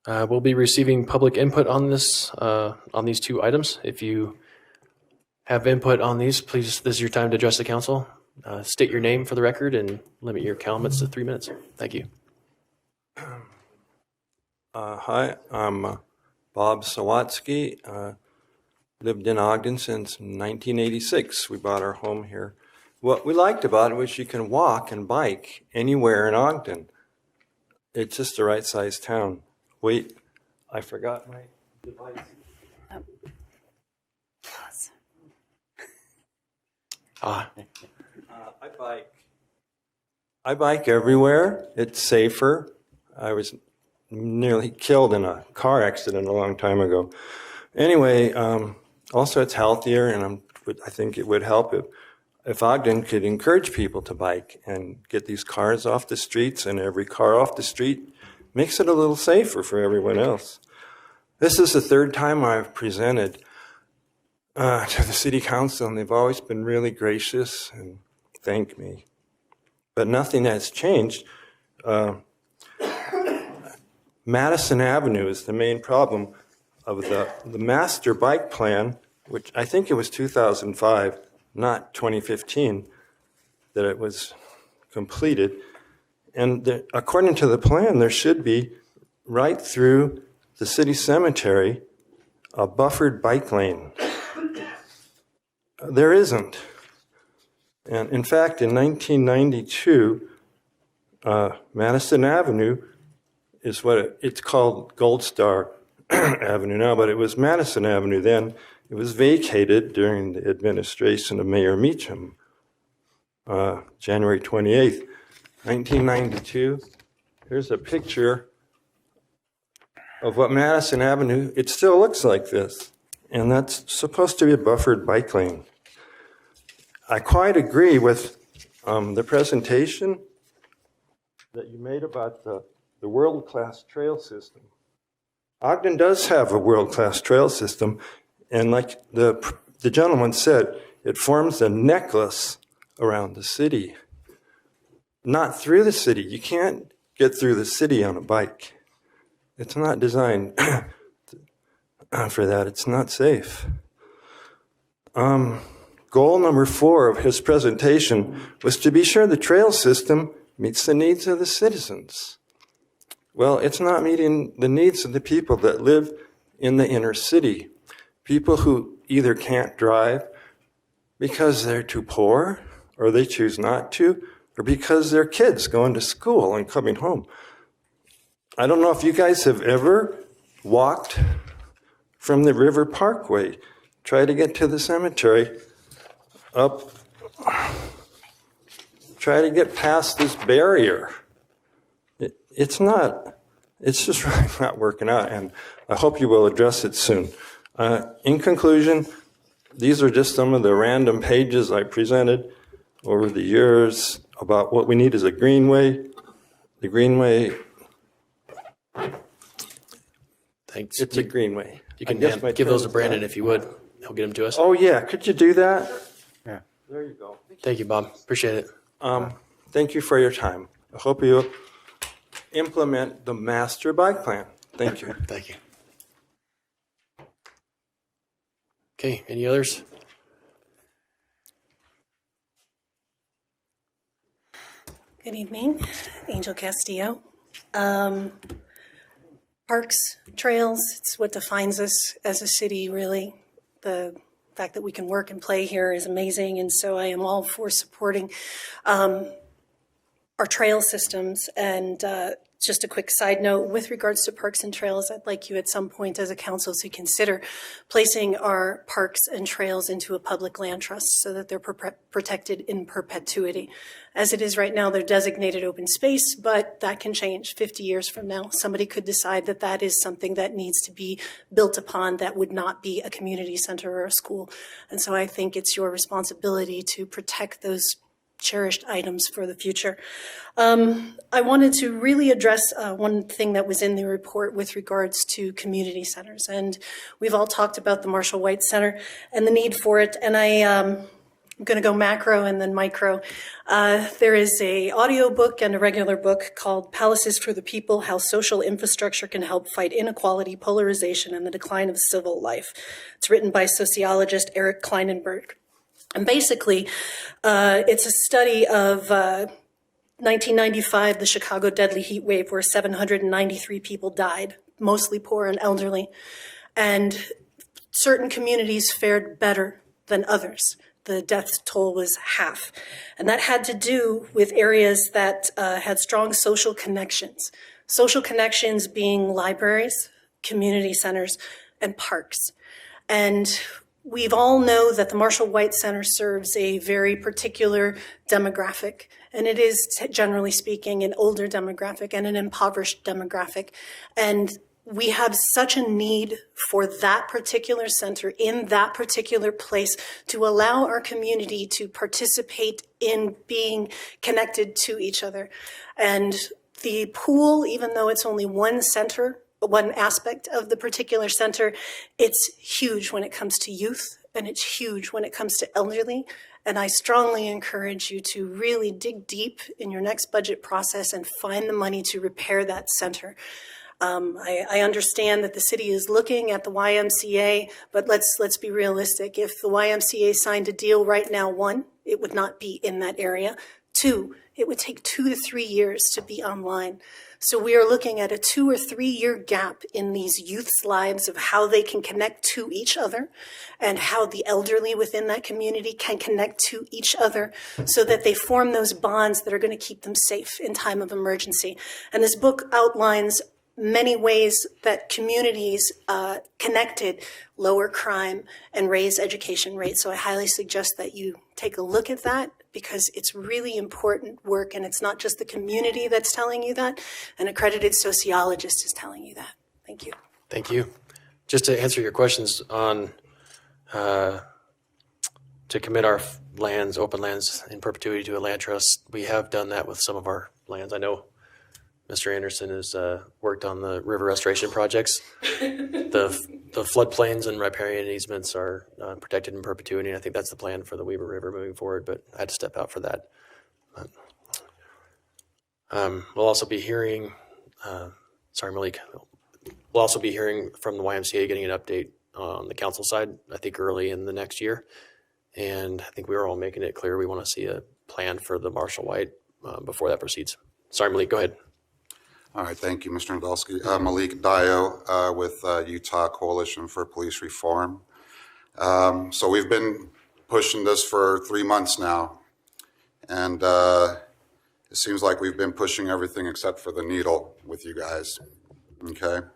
We'll be receiving public input on this, on these 2 items. If you have input on these, please, this is your time to address the council. State your name for the record and limit your comments to 3 minutes. Thank you. Hi, I'm Bob Sawatsky. Lived in Ogden since 1986. We bought our home here. What we liked about it was you can walk and bike anywhere in Ogden. It's just the right size town. Wait, I forgot my device. I bike everywhere. It's safer. I was nearly killed in a car accident a long time ago. Anyway, also it's healthier, and I think it would help if Ogden could encourage people to bike and get these cars off the streets, and every car off the street makes it a little safer for everyone else. This is the 3rd time I've presented to the city council, and they've always been really gracious and thanked me. But nothing has changed. Madison Avenue is the main problem of the master bike plan, which I think it was 2005, not 2015, that it was completed. And according to the plan, there should be right through the city cemetery a buffered bike lane. There isn't. And in fact, in 1992, Madison Avenue is what it's called Gold Star Avenue now, but it was Madison Avenue then. It was vacated during the administration of Mayor Meacham, January 28th, 1992. Here's a picture of what Madison Avenue, it still looks like this, and that's supposed to be a buffered bike lane. I quite agree with the presentation that you made about the world-class trail system. Ogden does have a world-class trail system, and like the gentleman said, it forms a necklace around the city. Not through the city. You can't get through the city on a bike. It's not designed for that. It's not safe. Goal number 4 of his presentation was to be sure the trail system meets the needs of the citizens. Well, it's not meeting the needs of the people that live in the inner city. People who either can't drive because they're too poor, or they choose not to, or because their kids going to school and coming home. I don't know if you guys have ever walked from the River Parkway, try to get to the cemetery, try to get past this barrier. It's just really not working out, and I hope you will address it soon. In conclusion, these are just some of the random pages I presented over the years about what we need is a greenway. The greenway, Thanks. it's a greenway. You can I guess give those to Brandon if you would. He'll get them to us. Oh yeah, could you do that? Yeah. There you go. Thank you, Bob. Appreciate it. Thank you for your time. I hope you implement the master bike plan. Thank you. Thank you. Okay, any others? Good evening, Angel Castillo. Parks, trails, it's what defines us as a city, really. The fact that we can work and play here is amazing, and so I am all for supporting our trail systems. And just a quick side note, with regards to parks and trails, I'd like you at some point as a council to consider placing our parks and trails into a public land trust so that they're protected in perpetuity. As it is right now, they're designated open space, but that can change 50 years from now. Somebody could decide that that is something that needs to be built upon that would not be a community center or a school. And so I think it's your responsibility to protect those cherished items for the future. I wanted to really address one thing that was in the report with regards to community centers. And we've all talked about the Marshall White Center and the need for it. And I'm going to go macro and then micro. There is a audio book and a regular book called Palaces for the People, How Social Infrastructure Can Help Fight Inequality, Polarization, and the Decline of Civil Life. It's written by sociologist Eric Kleinenberg. And basically, it's a study of 1995, the Chicago deadly heat wave, where 793 people died, mostly poor and elderly. And certain communities fared better than others. The death toll was half. And that had to do with areas that had strong social connections. Social connections being libraries, community centers, and parks. And we've all know that the Marshall White Center serves a very particular demographic, and it is, generally speaking, an older demographic and an impoverished demographic. And we have such a need for that particular center in that particular place to allow our community to participate in being connected to each other. And the pool, even though it's only one center, one aspect of the particular center, it's huge when it comes to youth, and it's huge when it comes to elderly. And I strongly encourage you to really dig deep in your next budget process and find the money to repair that center. I understand that the city is looking at the YMCA, but let's be realistic. If the YMCA signed a deal right now, 1, it would not be in that area. It would take 2 to 3 years to be online. So we are looking at a 2 or 3 year gap in these youth's lives of how they can connect to each other and how the elderly within that community can connect to each other so that they form those bonds that are going to keep them safe in time of emergency. And this book outlines many ways that communities connected lower crime and raise education rates. So I highly suggest that you take a look at that because it's really important work, and it's not just the community that's telling you that. An accredited sociologist is telling you that. Thank you. Thank you. Just to answer your questions on to commit our lands, open lands in perpetuity to a land trust, we have done that with some of our lands. I know Mr. Anderson has worked on the river restoration projects. The floodplains and riparian easements are protected in perpetuity, and I think that's the plan for the Weber River moving forward, but I had to step out for that. We'll also be hearing, sorry, Malik, we'll also be hearing from the YMCA, getting an update on the council side, I think early in the next year. And I think we were all making it clear we want to see a plan for the Marshall White before that proceeds. Sorry, Malik, go ahead. All right, thank you, Mr. Nadolsky. Malik Dio with Utah Coalition for Police Reform. So we've been pushing this for 3 months now, and it seems like we've been pushing everything except for the needle with you guys, okay?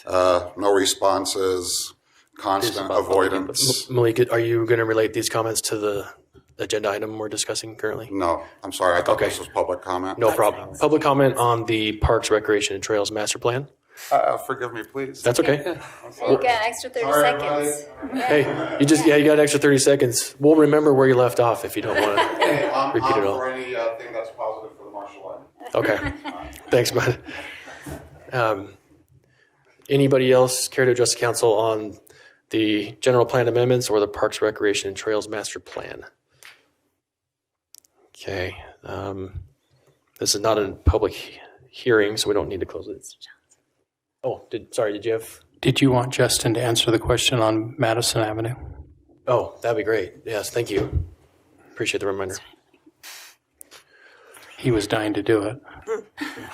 No responses, constant avoidance. Malik, are you going to relate these comments to the agenda item we're discussing currently? No, I'm sorry. I thought this was public comment. No problem. Public comment on the Parks, Recreation, and Trails Master Plan. Forgive me, please. That's okay. You got an extra 30 seconds. Hey, you got an extra 30 seconds. We'll remember where you left off if you don't want to repeat it all. For anything that's positive for the Marshall White. Okay. Thanks, bud. Anybody else care to address the council on the general plan amendments or the Parks, Recreation, and Trails Master Plan? Okay. This is not a public hearing, so we don't need to close it. Oh, did you have? Did you want Justin to answer the question on Madison Avenue? Oh, that'd be great. Yes, thank you. Appreciate the reminder. He was dying to do it.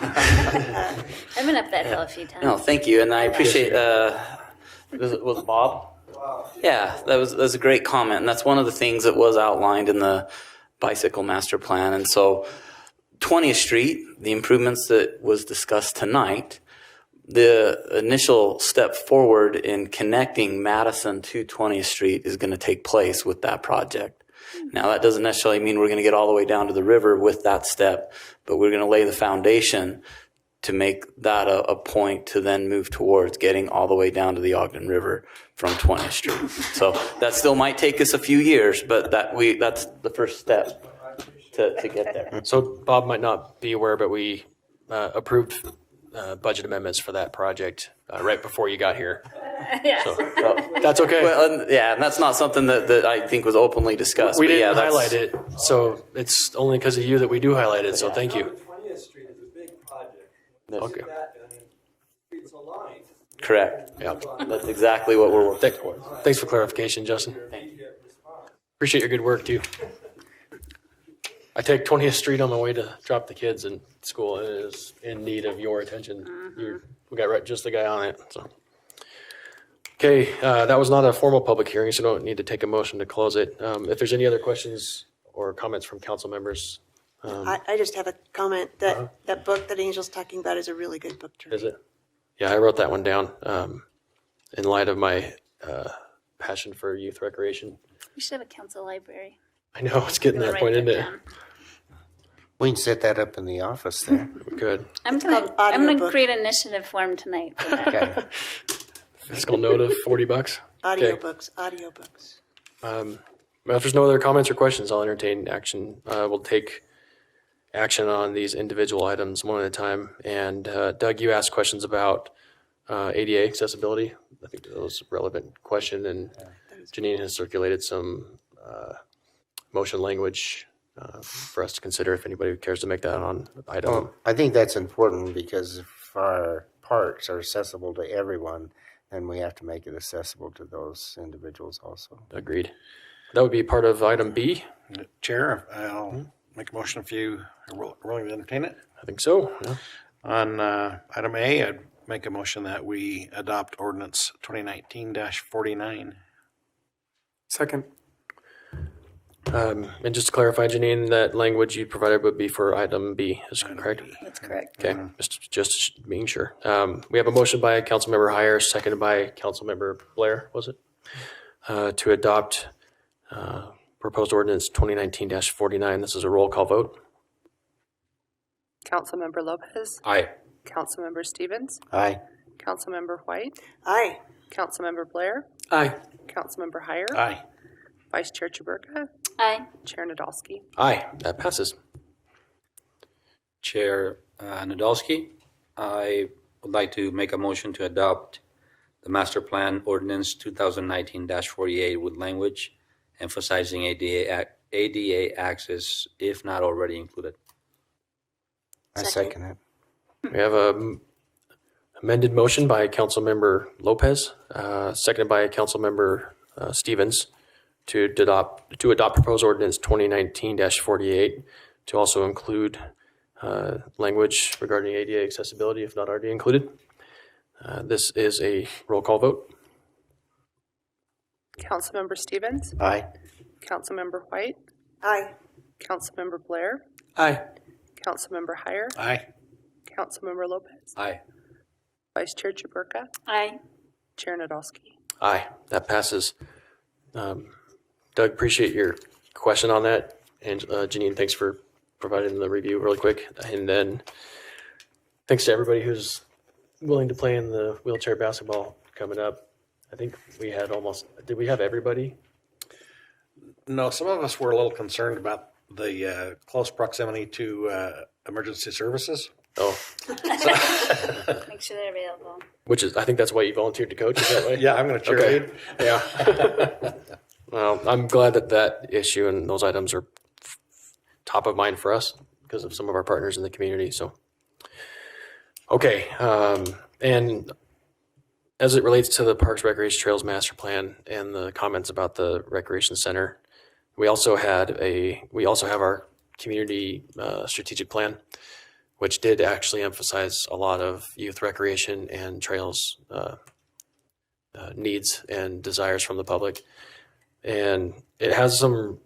I've been up that hill a few times. No, thank you, and I appreciate. Was it Bob? Yeah, that was a great comment, and that's one of the things that was outlined in the bicycle master plan. And so 20th Street, the improvements that was discussed tonight, the initial step forward in connecting Madison to 20th Street is going to take place with that project. Now, that doesn't necessarily mean we're going to get all the way down to the river with that step, but we're going to lay the foundation to make that a point to then move towards getting all the way down to the Ogden River from 20th Street. So that still might take us a few years, but that's the first step to get there. So Bob might not be aware, but we approved budget amendments for that project right before you got here. Yes. So that's okay. Well, and that's not something that I think was openly discussed. We didn't highlight it, so it's only because of you that we do highlight it, so thank you. 20th Street is a big project. Okay. It's aligned. Correct. Yeah. That's exactly what we're working towards. Thanks for clarification, Justin. Appreciate your good work, too. I take 20th Street on my way to drop the kids in school, and it is in need of your attention. We got just the guy on it. So, okay, that was not a formal public hearing, so don't need to take a motion to close it. If there's any other questions or comments from council members. I just have a comment that that book that Angel's talking about is a really good book to read. Is it? Yeah, I wrote that one down in light of my passion for youth recreation. We should have a council library. I know, it's getting to that point, isn't it? We can set that up in the office there. We could. I'm gonna create an initiative form tonight for that. Okay. Fiscal note of $40. Audiobooks. Well, if there's no other comments or questions, I'll entertain action. We'll take action on these individual items one at a time. And Doug, you asked questions about ADA accessibility. I think that was a relevant question, and Janine has circulated some motion language for us to consider if anybody cares to make that on item. Well, I think that's important because if our parks are accessible to everyone, then we have to make it accessible to those individuals also. Agreed. That would be part of item B. Chair, I'll make a motion if you are willing to entertain it. I think so. Yeah. On item A, I'd make a motion that we adopt ordinance 2019-49. Second. And just to clarify, Janine, that language you provided would be for item B, is correct? That's correct. Okay, just being sure. We have a motion by Councilmember Heyer, seconded by Councilmember Blair, was it? To adopt proposed ordinance 2019-49. This is a roll call vote. Councilmember Lopez. Aye. Councilmember Stevens. Aye. Councilmember White. Aye. Councilmember Blair. Aye. Councilmember Heyer. Aye. Vice Chair Chaburka. Aye. Chair Nadolski. Aye, that passes. Chair Nadolski, I would like to make a motion to adopt the Master Plan Ordinance 2019-48 with language emphasizing ADA access if not already included. I second it. We have a amended motion by Councilmember Lopez, seconded by Councilmember Stevens to adopt proposed ordinance 2019-48 to also include language regarding ADA accessibility if not already included. This is a roll call vote. Councilmember Stevens. Aye. Councilmember White. Aye. Councilmember Blair. Aye. Councilmember Heyer. Aye. Councilmember Lopez. Aye. Vice Chair Chaburka. Aye. Chair Nadolski. Aye, that passes. Doug, appreciate your question on that. And Janine, thanks for providing the review really quick. And then thanks to everybody who's willing to play in the wheelchair basketball coming up. I think we had did we have everybody? No, some of us were a little concerned about the close proximity to emergency services. Oh. Make sure they're available. Which is, I think that's why you volunteered to coach, is that way? Yeah, I'm going to cheerlead. Okay. Yeah. Well, I'm glad that issue and those items are top of mind for us because of some of our partners in the community. So, okay. And as it relates to the Parks, Recreation, Trails Master Plan and the comments about the Recreation Center, we also have our community strategic plan, which did actually emphasize a lot of youth recreation and trails needs and desires from the public. And it has some,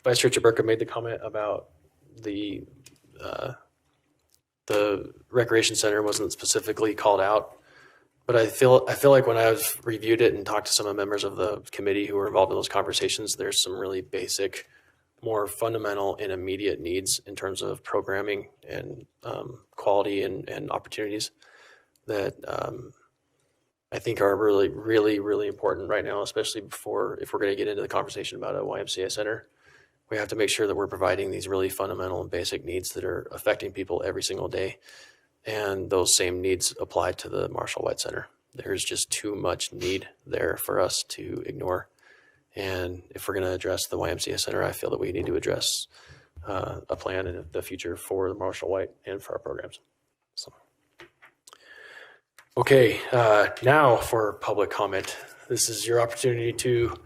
Vice Chair Chaburka made the comment about the recreation center wasn't specifically called out. But I feel like when I've reviewed it and talked to some of the members of the committee who were involved in those conversations, there's some really basic, more fundamental and immediate needs in terms of programming and quality and opportunities that I think are really, really, really important right now, especially if we're going to get into the conversation about a YMCA center. We have to make sure that we're providing these really fundamental and basic needs that are affecting people every single day. And those same needs apply to the Marshall White Center. There's just too much need there for us to ignore. And if we're going to address the YMCA Center, I feel that we need to address a plan in the future for the Marshall White and for our programs. So, okay, now for public comment. This is your opportunity to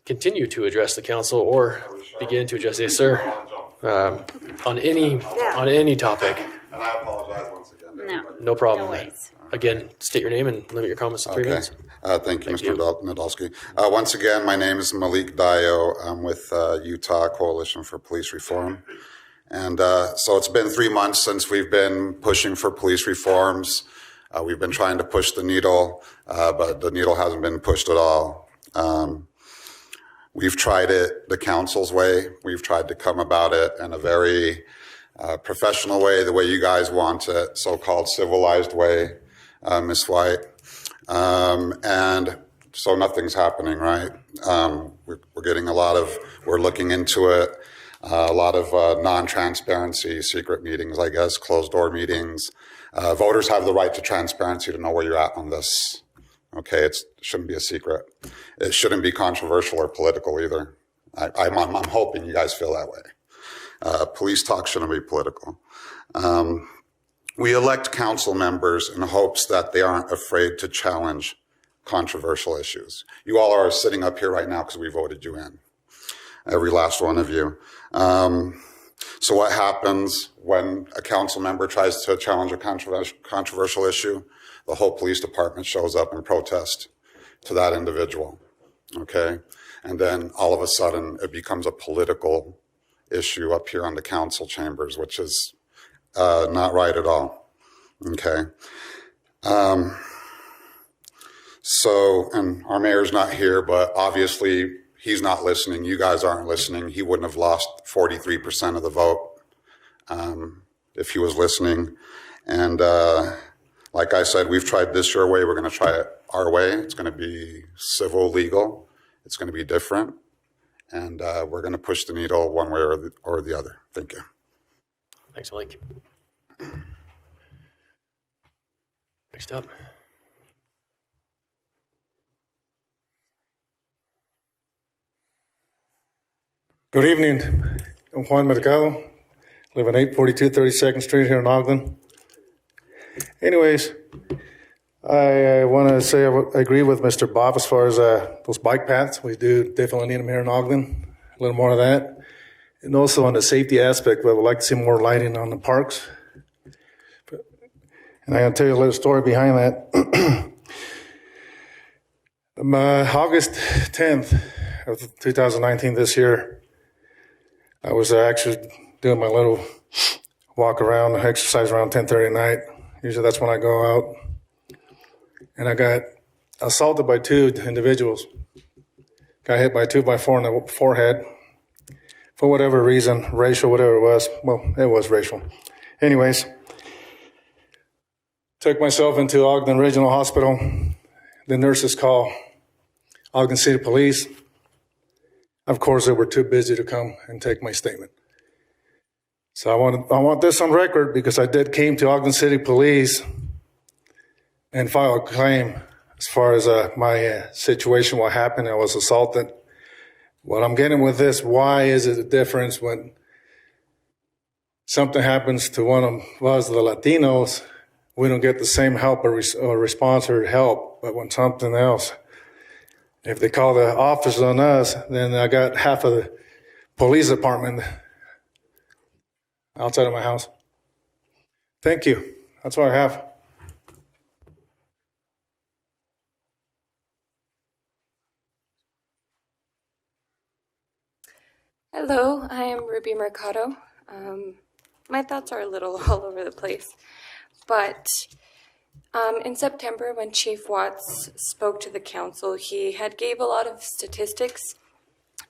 continue to address the council or begin to address, yes, sir, on any topic. And I apologize once again. No problem. No worries. Again, state your name and limit your comments to 3 minutes. Thank you, Mr. Nadolski. Once again, my name is Malik Dio. I'm with Utah Coalition for Police Reform. And so it's been 3 months since we've been pushing for police reforms. We've been trying to push the needle, but the needle hasn't been pushed at all. We've tried it the council's way. We've tried to come about it in a very professional way, the way you guys want it, so-called civilized way, Ms. White. And so nothing's happening, right? We're getting we're looking into it, a lot of non-transparency, secret meetings, I guess, closed-door meetings. Voters have the right to transparency to know where you're at on this. Okay, it shouldn't be a secret. It shouldn't be controversial or political either. I'm hoping you guys feel that way. Police talk shouldn't be political. We elect council members in hopes that they aren't afraid to challenge controversial issues. You all are sitting up here right now because we voted you in. every last one of you. So what happens when a council member tries to challenge a controversial issue? The whole police department shows up and protest to that individual, okay? And then all of a sudden it becomes a political issue up here on the council chambers, which is not right at all, okay? So, and our mayor's not here, but obviously he's not listening. You guys aren't listening. He wouldn't have lost 43% of the vote if he was listening. And like I said, we've tried this your way. We're going to try it our way. It's going to be civil, legal. It's going to be different. And we're going to push the needle one way or the other. Thank you. Thanks, Malik. Next up. Good evening. I'm Juan Mercado. Live at 842 32nd Street here in Ogden. Anyways, I want to say I agree with Mr. Bob as far as those bike paths. We do definitely need them here in Ogden. A little more of that. And also on the safety aspect, we would like to see more lighting on the parks. And I'm going to tell you a little story behind that. August 10th of 2019, this year, I was actually doing my little walk around, exercise around 10:30 at night. Usually that's when I go out. And I got assaulted by two individuals. Got hit by 2x4 in the forehead. For whatever reason, racial, whatever it was. Well, it was racial. Anyways, took myself into Ogden Regional Hospital. The nurses call Ogden City Police. Of course, they were too busy to come and take my statement. So I want this on record because I came to Ogden City Police and file a claim as far as my situation, what happened. I was assaulted. What I'm getting with this, why is it a difference when something happens to one of us, the Latinos, we don't get the same help or response or help, but when something else, if they call the officers on us, then I got half of the police department outside of my house. Thank you. That's what I have. Hello, I am Ruby Mercado. My thoughts are a little all over the place, but in September when Chief Watts spoke to the council, he had gave a lot of statistics,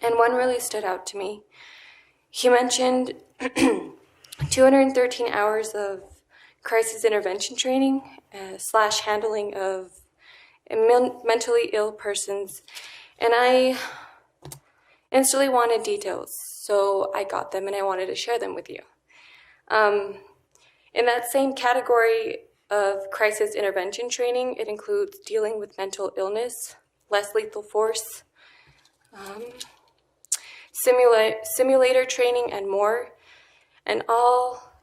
and one really stood out to me. He mentioned 213 hours of crisis intervention training / handling of mentally ill persons, and I instantly wanted details, so I got them and I wanted to share them with you. In that same category of crisis intervention training, it includes dealing with mental illness, less lethal force, simulator training, and more. And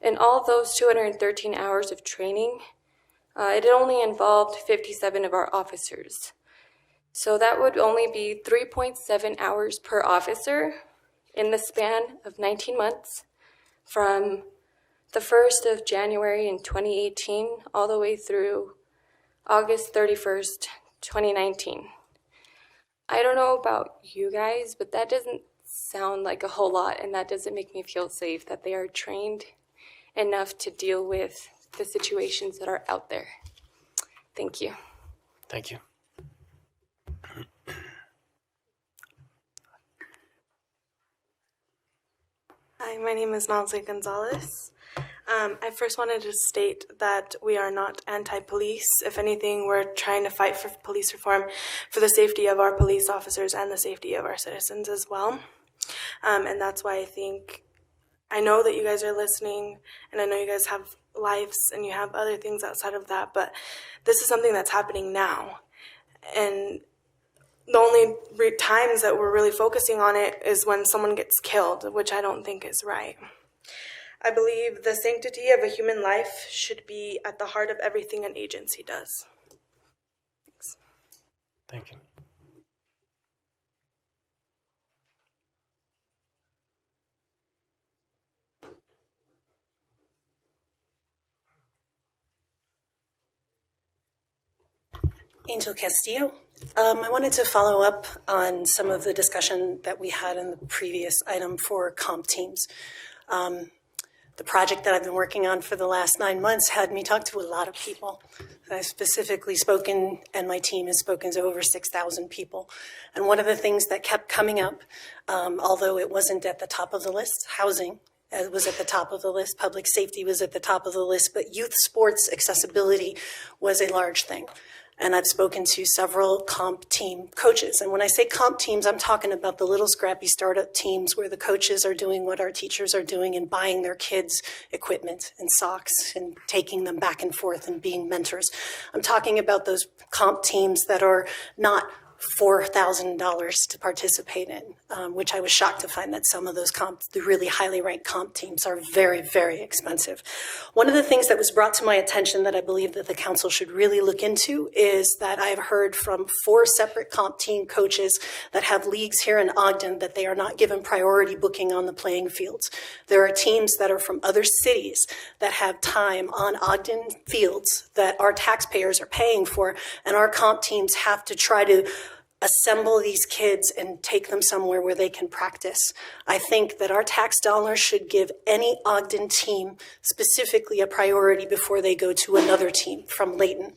in all those 213 hours of training, it only involved 57 of our officers. So that would only be 3.7 hours per officer in the span of 19 months from the 1st of January in 2018 all the way through August 31st, 2019. I don't know about you guys, but that doesn't sound like a whole lot, and that doesn't make me feel safe that they are trained enough to deal with the situations that are out there. Thank you. Thank you. Hi, my name is Nalzi Gonzalez. I first wanted to state that we are not anti-police. If anything, we're trying to fight for police reform for the safety of our police officers and the safety of our citizens as well. And that's why I know that you guys are listening, and I know you guys have lives and you have other things outside of that, but this is something that's happening now. And the only times that we're really focusing on it is when someone gets killed, which I don't think is right. I believe the sanctity of a human life should be at the heart of everything an agency does. Thanks. Thank you. Angel Castillo. I wanted to follow up on some of the discussion that we had in the previous item for comp teams. The project that I've been working on for the last 9 months had me talk to a lot of people. I've specifically spoken, and my team has spoken to over 6,000 people. And one of the things that kept coming up, although it wasn't at the top of the list, housing was at the top of the list, public safety was at the top of the list, but youth sports accessibility was a large thing. And I've spoken to several comp team coaches. And when I say comp teams, I'm talking about the little scrappy startup teams where the coaches are doing what our teachers are doing and buying their kids equipment and socks and taking them back and forth and being mentors. I'm talking about those comp teams that are not $4,000 to participate in, which I was shocked to find that some of those the really highly ranked comp teams are very, very expensive. One of the things that was brought to my attention that I believe that the council should really look into is that I've heard from 4 separate comp team coaches that have leagues here in Ogden that they are not given priority booking on the playing fields. There are teams that are from other cities that have time on Ogden fields that our taxpayers are paying for, and our comp teams have to try to assemble these kids and take them somewhere where they can practice. I think that our tax dollars should give any Ogden team specifically a priority before they go to another team from Layton.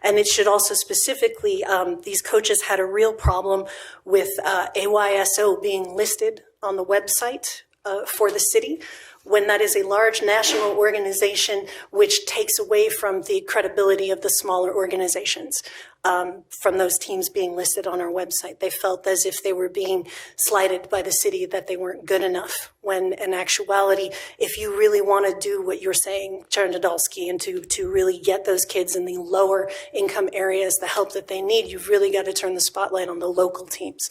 And it should also specifically, these coaches had a real problem with AYSO being listed on the website for the city, when that is a large national organization which takes away from the credibility of the smaller organizations from those teams being listed on our website. They felt as if they were being slighted by the city, that they weren't good enough, when in actuality, if you really want to do what you're saying, Chair Nadolski, and to really get those kids in the lower income areas the help that they need, you've really got to turn the spotlight on the local teams,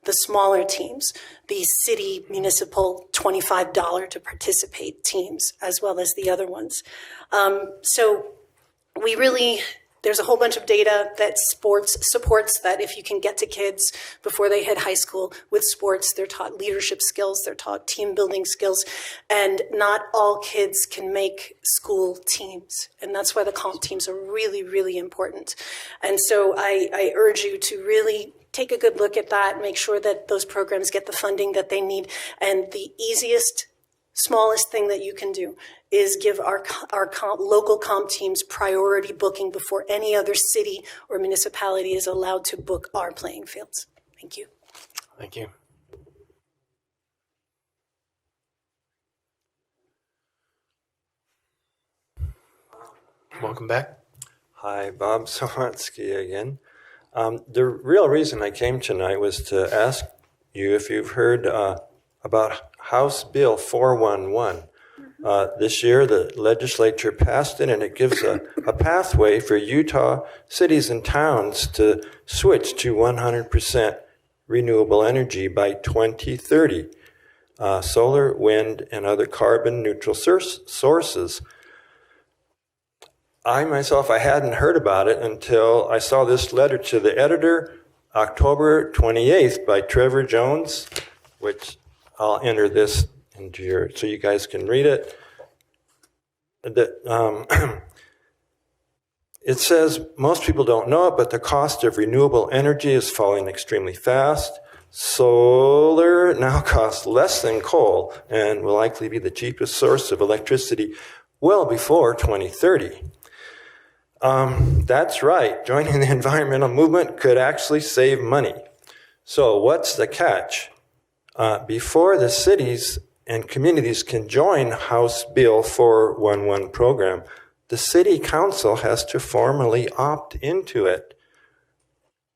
the smaller teams, the city municipal $25 to participate teams, as well as the other ones. So we really, there's a whole bunch of data that supports that if you can get to kids before they hit high school with sports, they're taught leadership skills, they're taught team building skills, and not all kids can make school teams. And that's why the comp teams are really, really important. And so I urge you to really take a good look at that, make sure that those programs get the funding that they need. And the easiest, smallest thing that you can do is give our local comp teams priority booking before any other city or municipality is allowed to book our playing fields. Thank you. Thank you. Welcome back. Hi, Bob Sawatsky again. The real reason I came tonight was to ask you if you've heard about House Bill 411. This year, the legislature passed it, and it gives a pathway for Utah cities and towns to switch to 100% renewable energy by 2030. Solar, wind, and other carbon-neutral sources. I hadn't heard about it until I saw this letter to the editor, October 28th, by Trevor Jones, which I'll enter this into so you guys can read it. It says, most people don't know it, but the cost of renewable energy is falling extremely fast. Solar now costs less than coal and will likely be the cheapest source of electricity well before 2030. That's right. Joining the environmental movement could actually save money. So what's the catch? Before the cities and communities can join House Bill 411 program, the city council has to formally opt into it.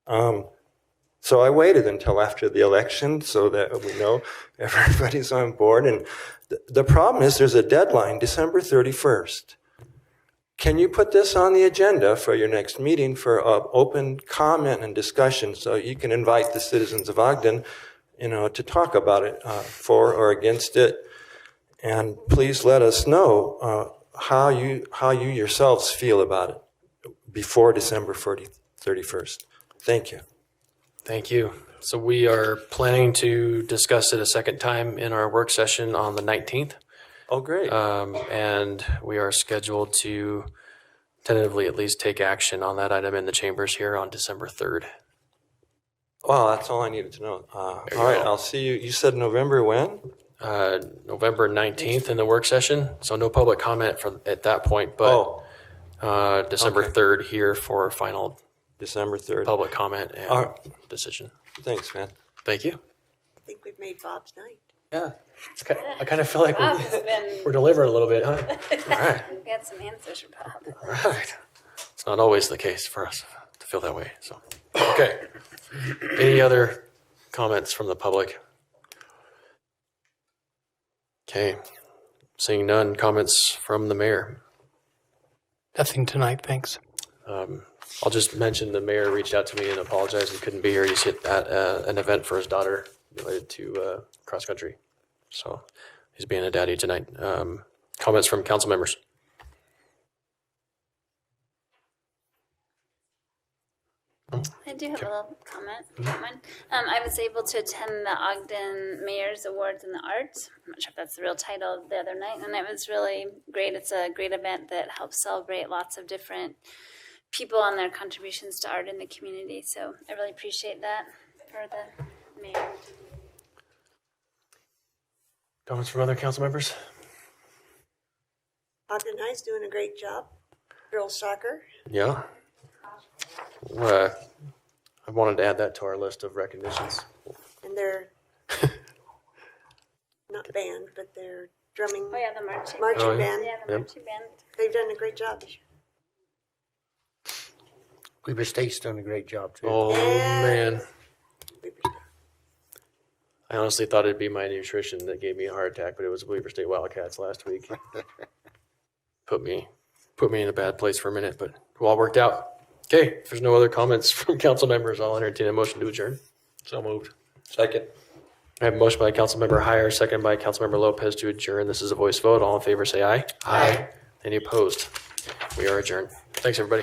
So I waited until after the election so that we know everybody's on board. And the problem is there's a deadline, December 31st. Can you put this on the agenda for your next meeting for open comment and discussion so you can invite the citizens of Ogden, to talk about it, for or against it? And please let us know how you yourselves feel about it before December 31st. Thank you. Thank you. So we are planning to discuss it a second time in our work session on the 19th. Oh, great. And we are scheduled to tentatively at least take action on that item in the chambers here on December 3rd. Well, that's all I needed to know. All right, I'll see you. You said November when? November 19th in the work session, so no public comment at that point, but December 3rd here for final December 3rd public comment and decision. Thanks, man. Thank you. I think we've made Bob's night. Yeah. I kind of feel like Bob has been. we're delivering a little bit, huh? All right. We had some answers from Bob. All right. It's not always the case for us to feel that way. So, okay. Any other comments from the public? Okay. Seeing none, comments from the mayor. Nothing tonight, thanks. I'll just mention the mayor reached out to me and apologized he couldn't be here. He's at an event for his daughter related to cross country. So he's being a daddy tonight. Comments from council members? I do have a little comment, if you don't mind. I was able to attend the Ogden Mayor's Awards in the Arts. I'm not sure if that's the real title the other night, and it was really great. It's a great event that helps celebrate lots of different people and their contributions to art in the community. So I really appreciate that for the mayor. Comments from other council members? Ogden High's doing a great job. Girls soccer. Yeah. I wanted to add that to our list of recognitions. And they're not band, but they're drumming. Oh yeah, the marching Oh, yeah. band. Yeah, the Yep. marching band. They've done a great job this year. Weber State's doing a great job too. Oh, man. I honestly thought it'd be my nutrition that gave me a heart attack, but it was Weber State Wildcats last week. Put me in a bad place for a minute, but it all worked out. Okay, if there's no other comments from council members, I'll entertain a motion to adjourn. So moved. Second. I have a motion by Councilmember Heyer, second by Councilmember Lopez to adjourn. This is a voice vote. All in favor say aye. Aye. Any opposed? We are adjourned. Thanks, everybody.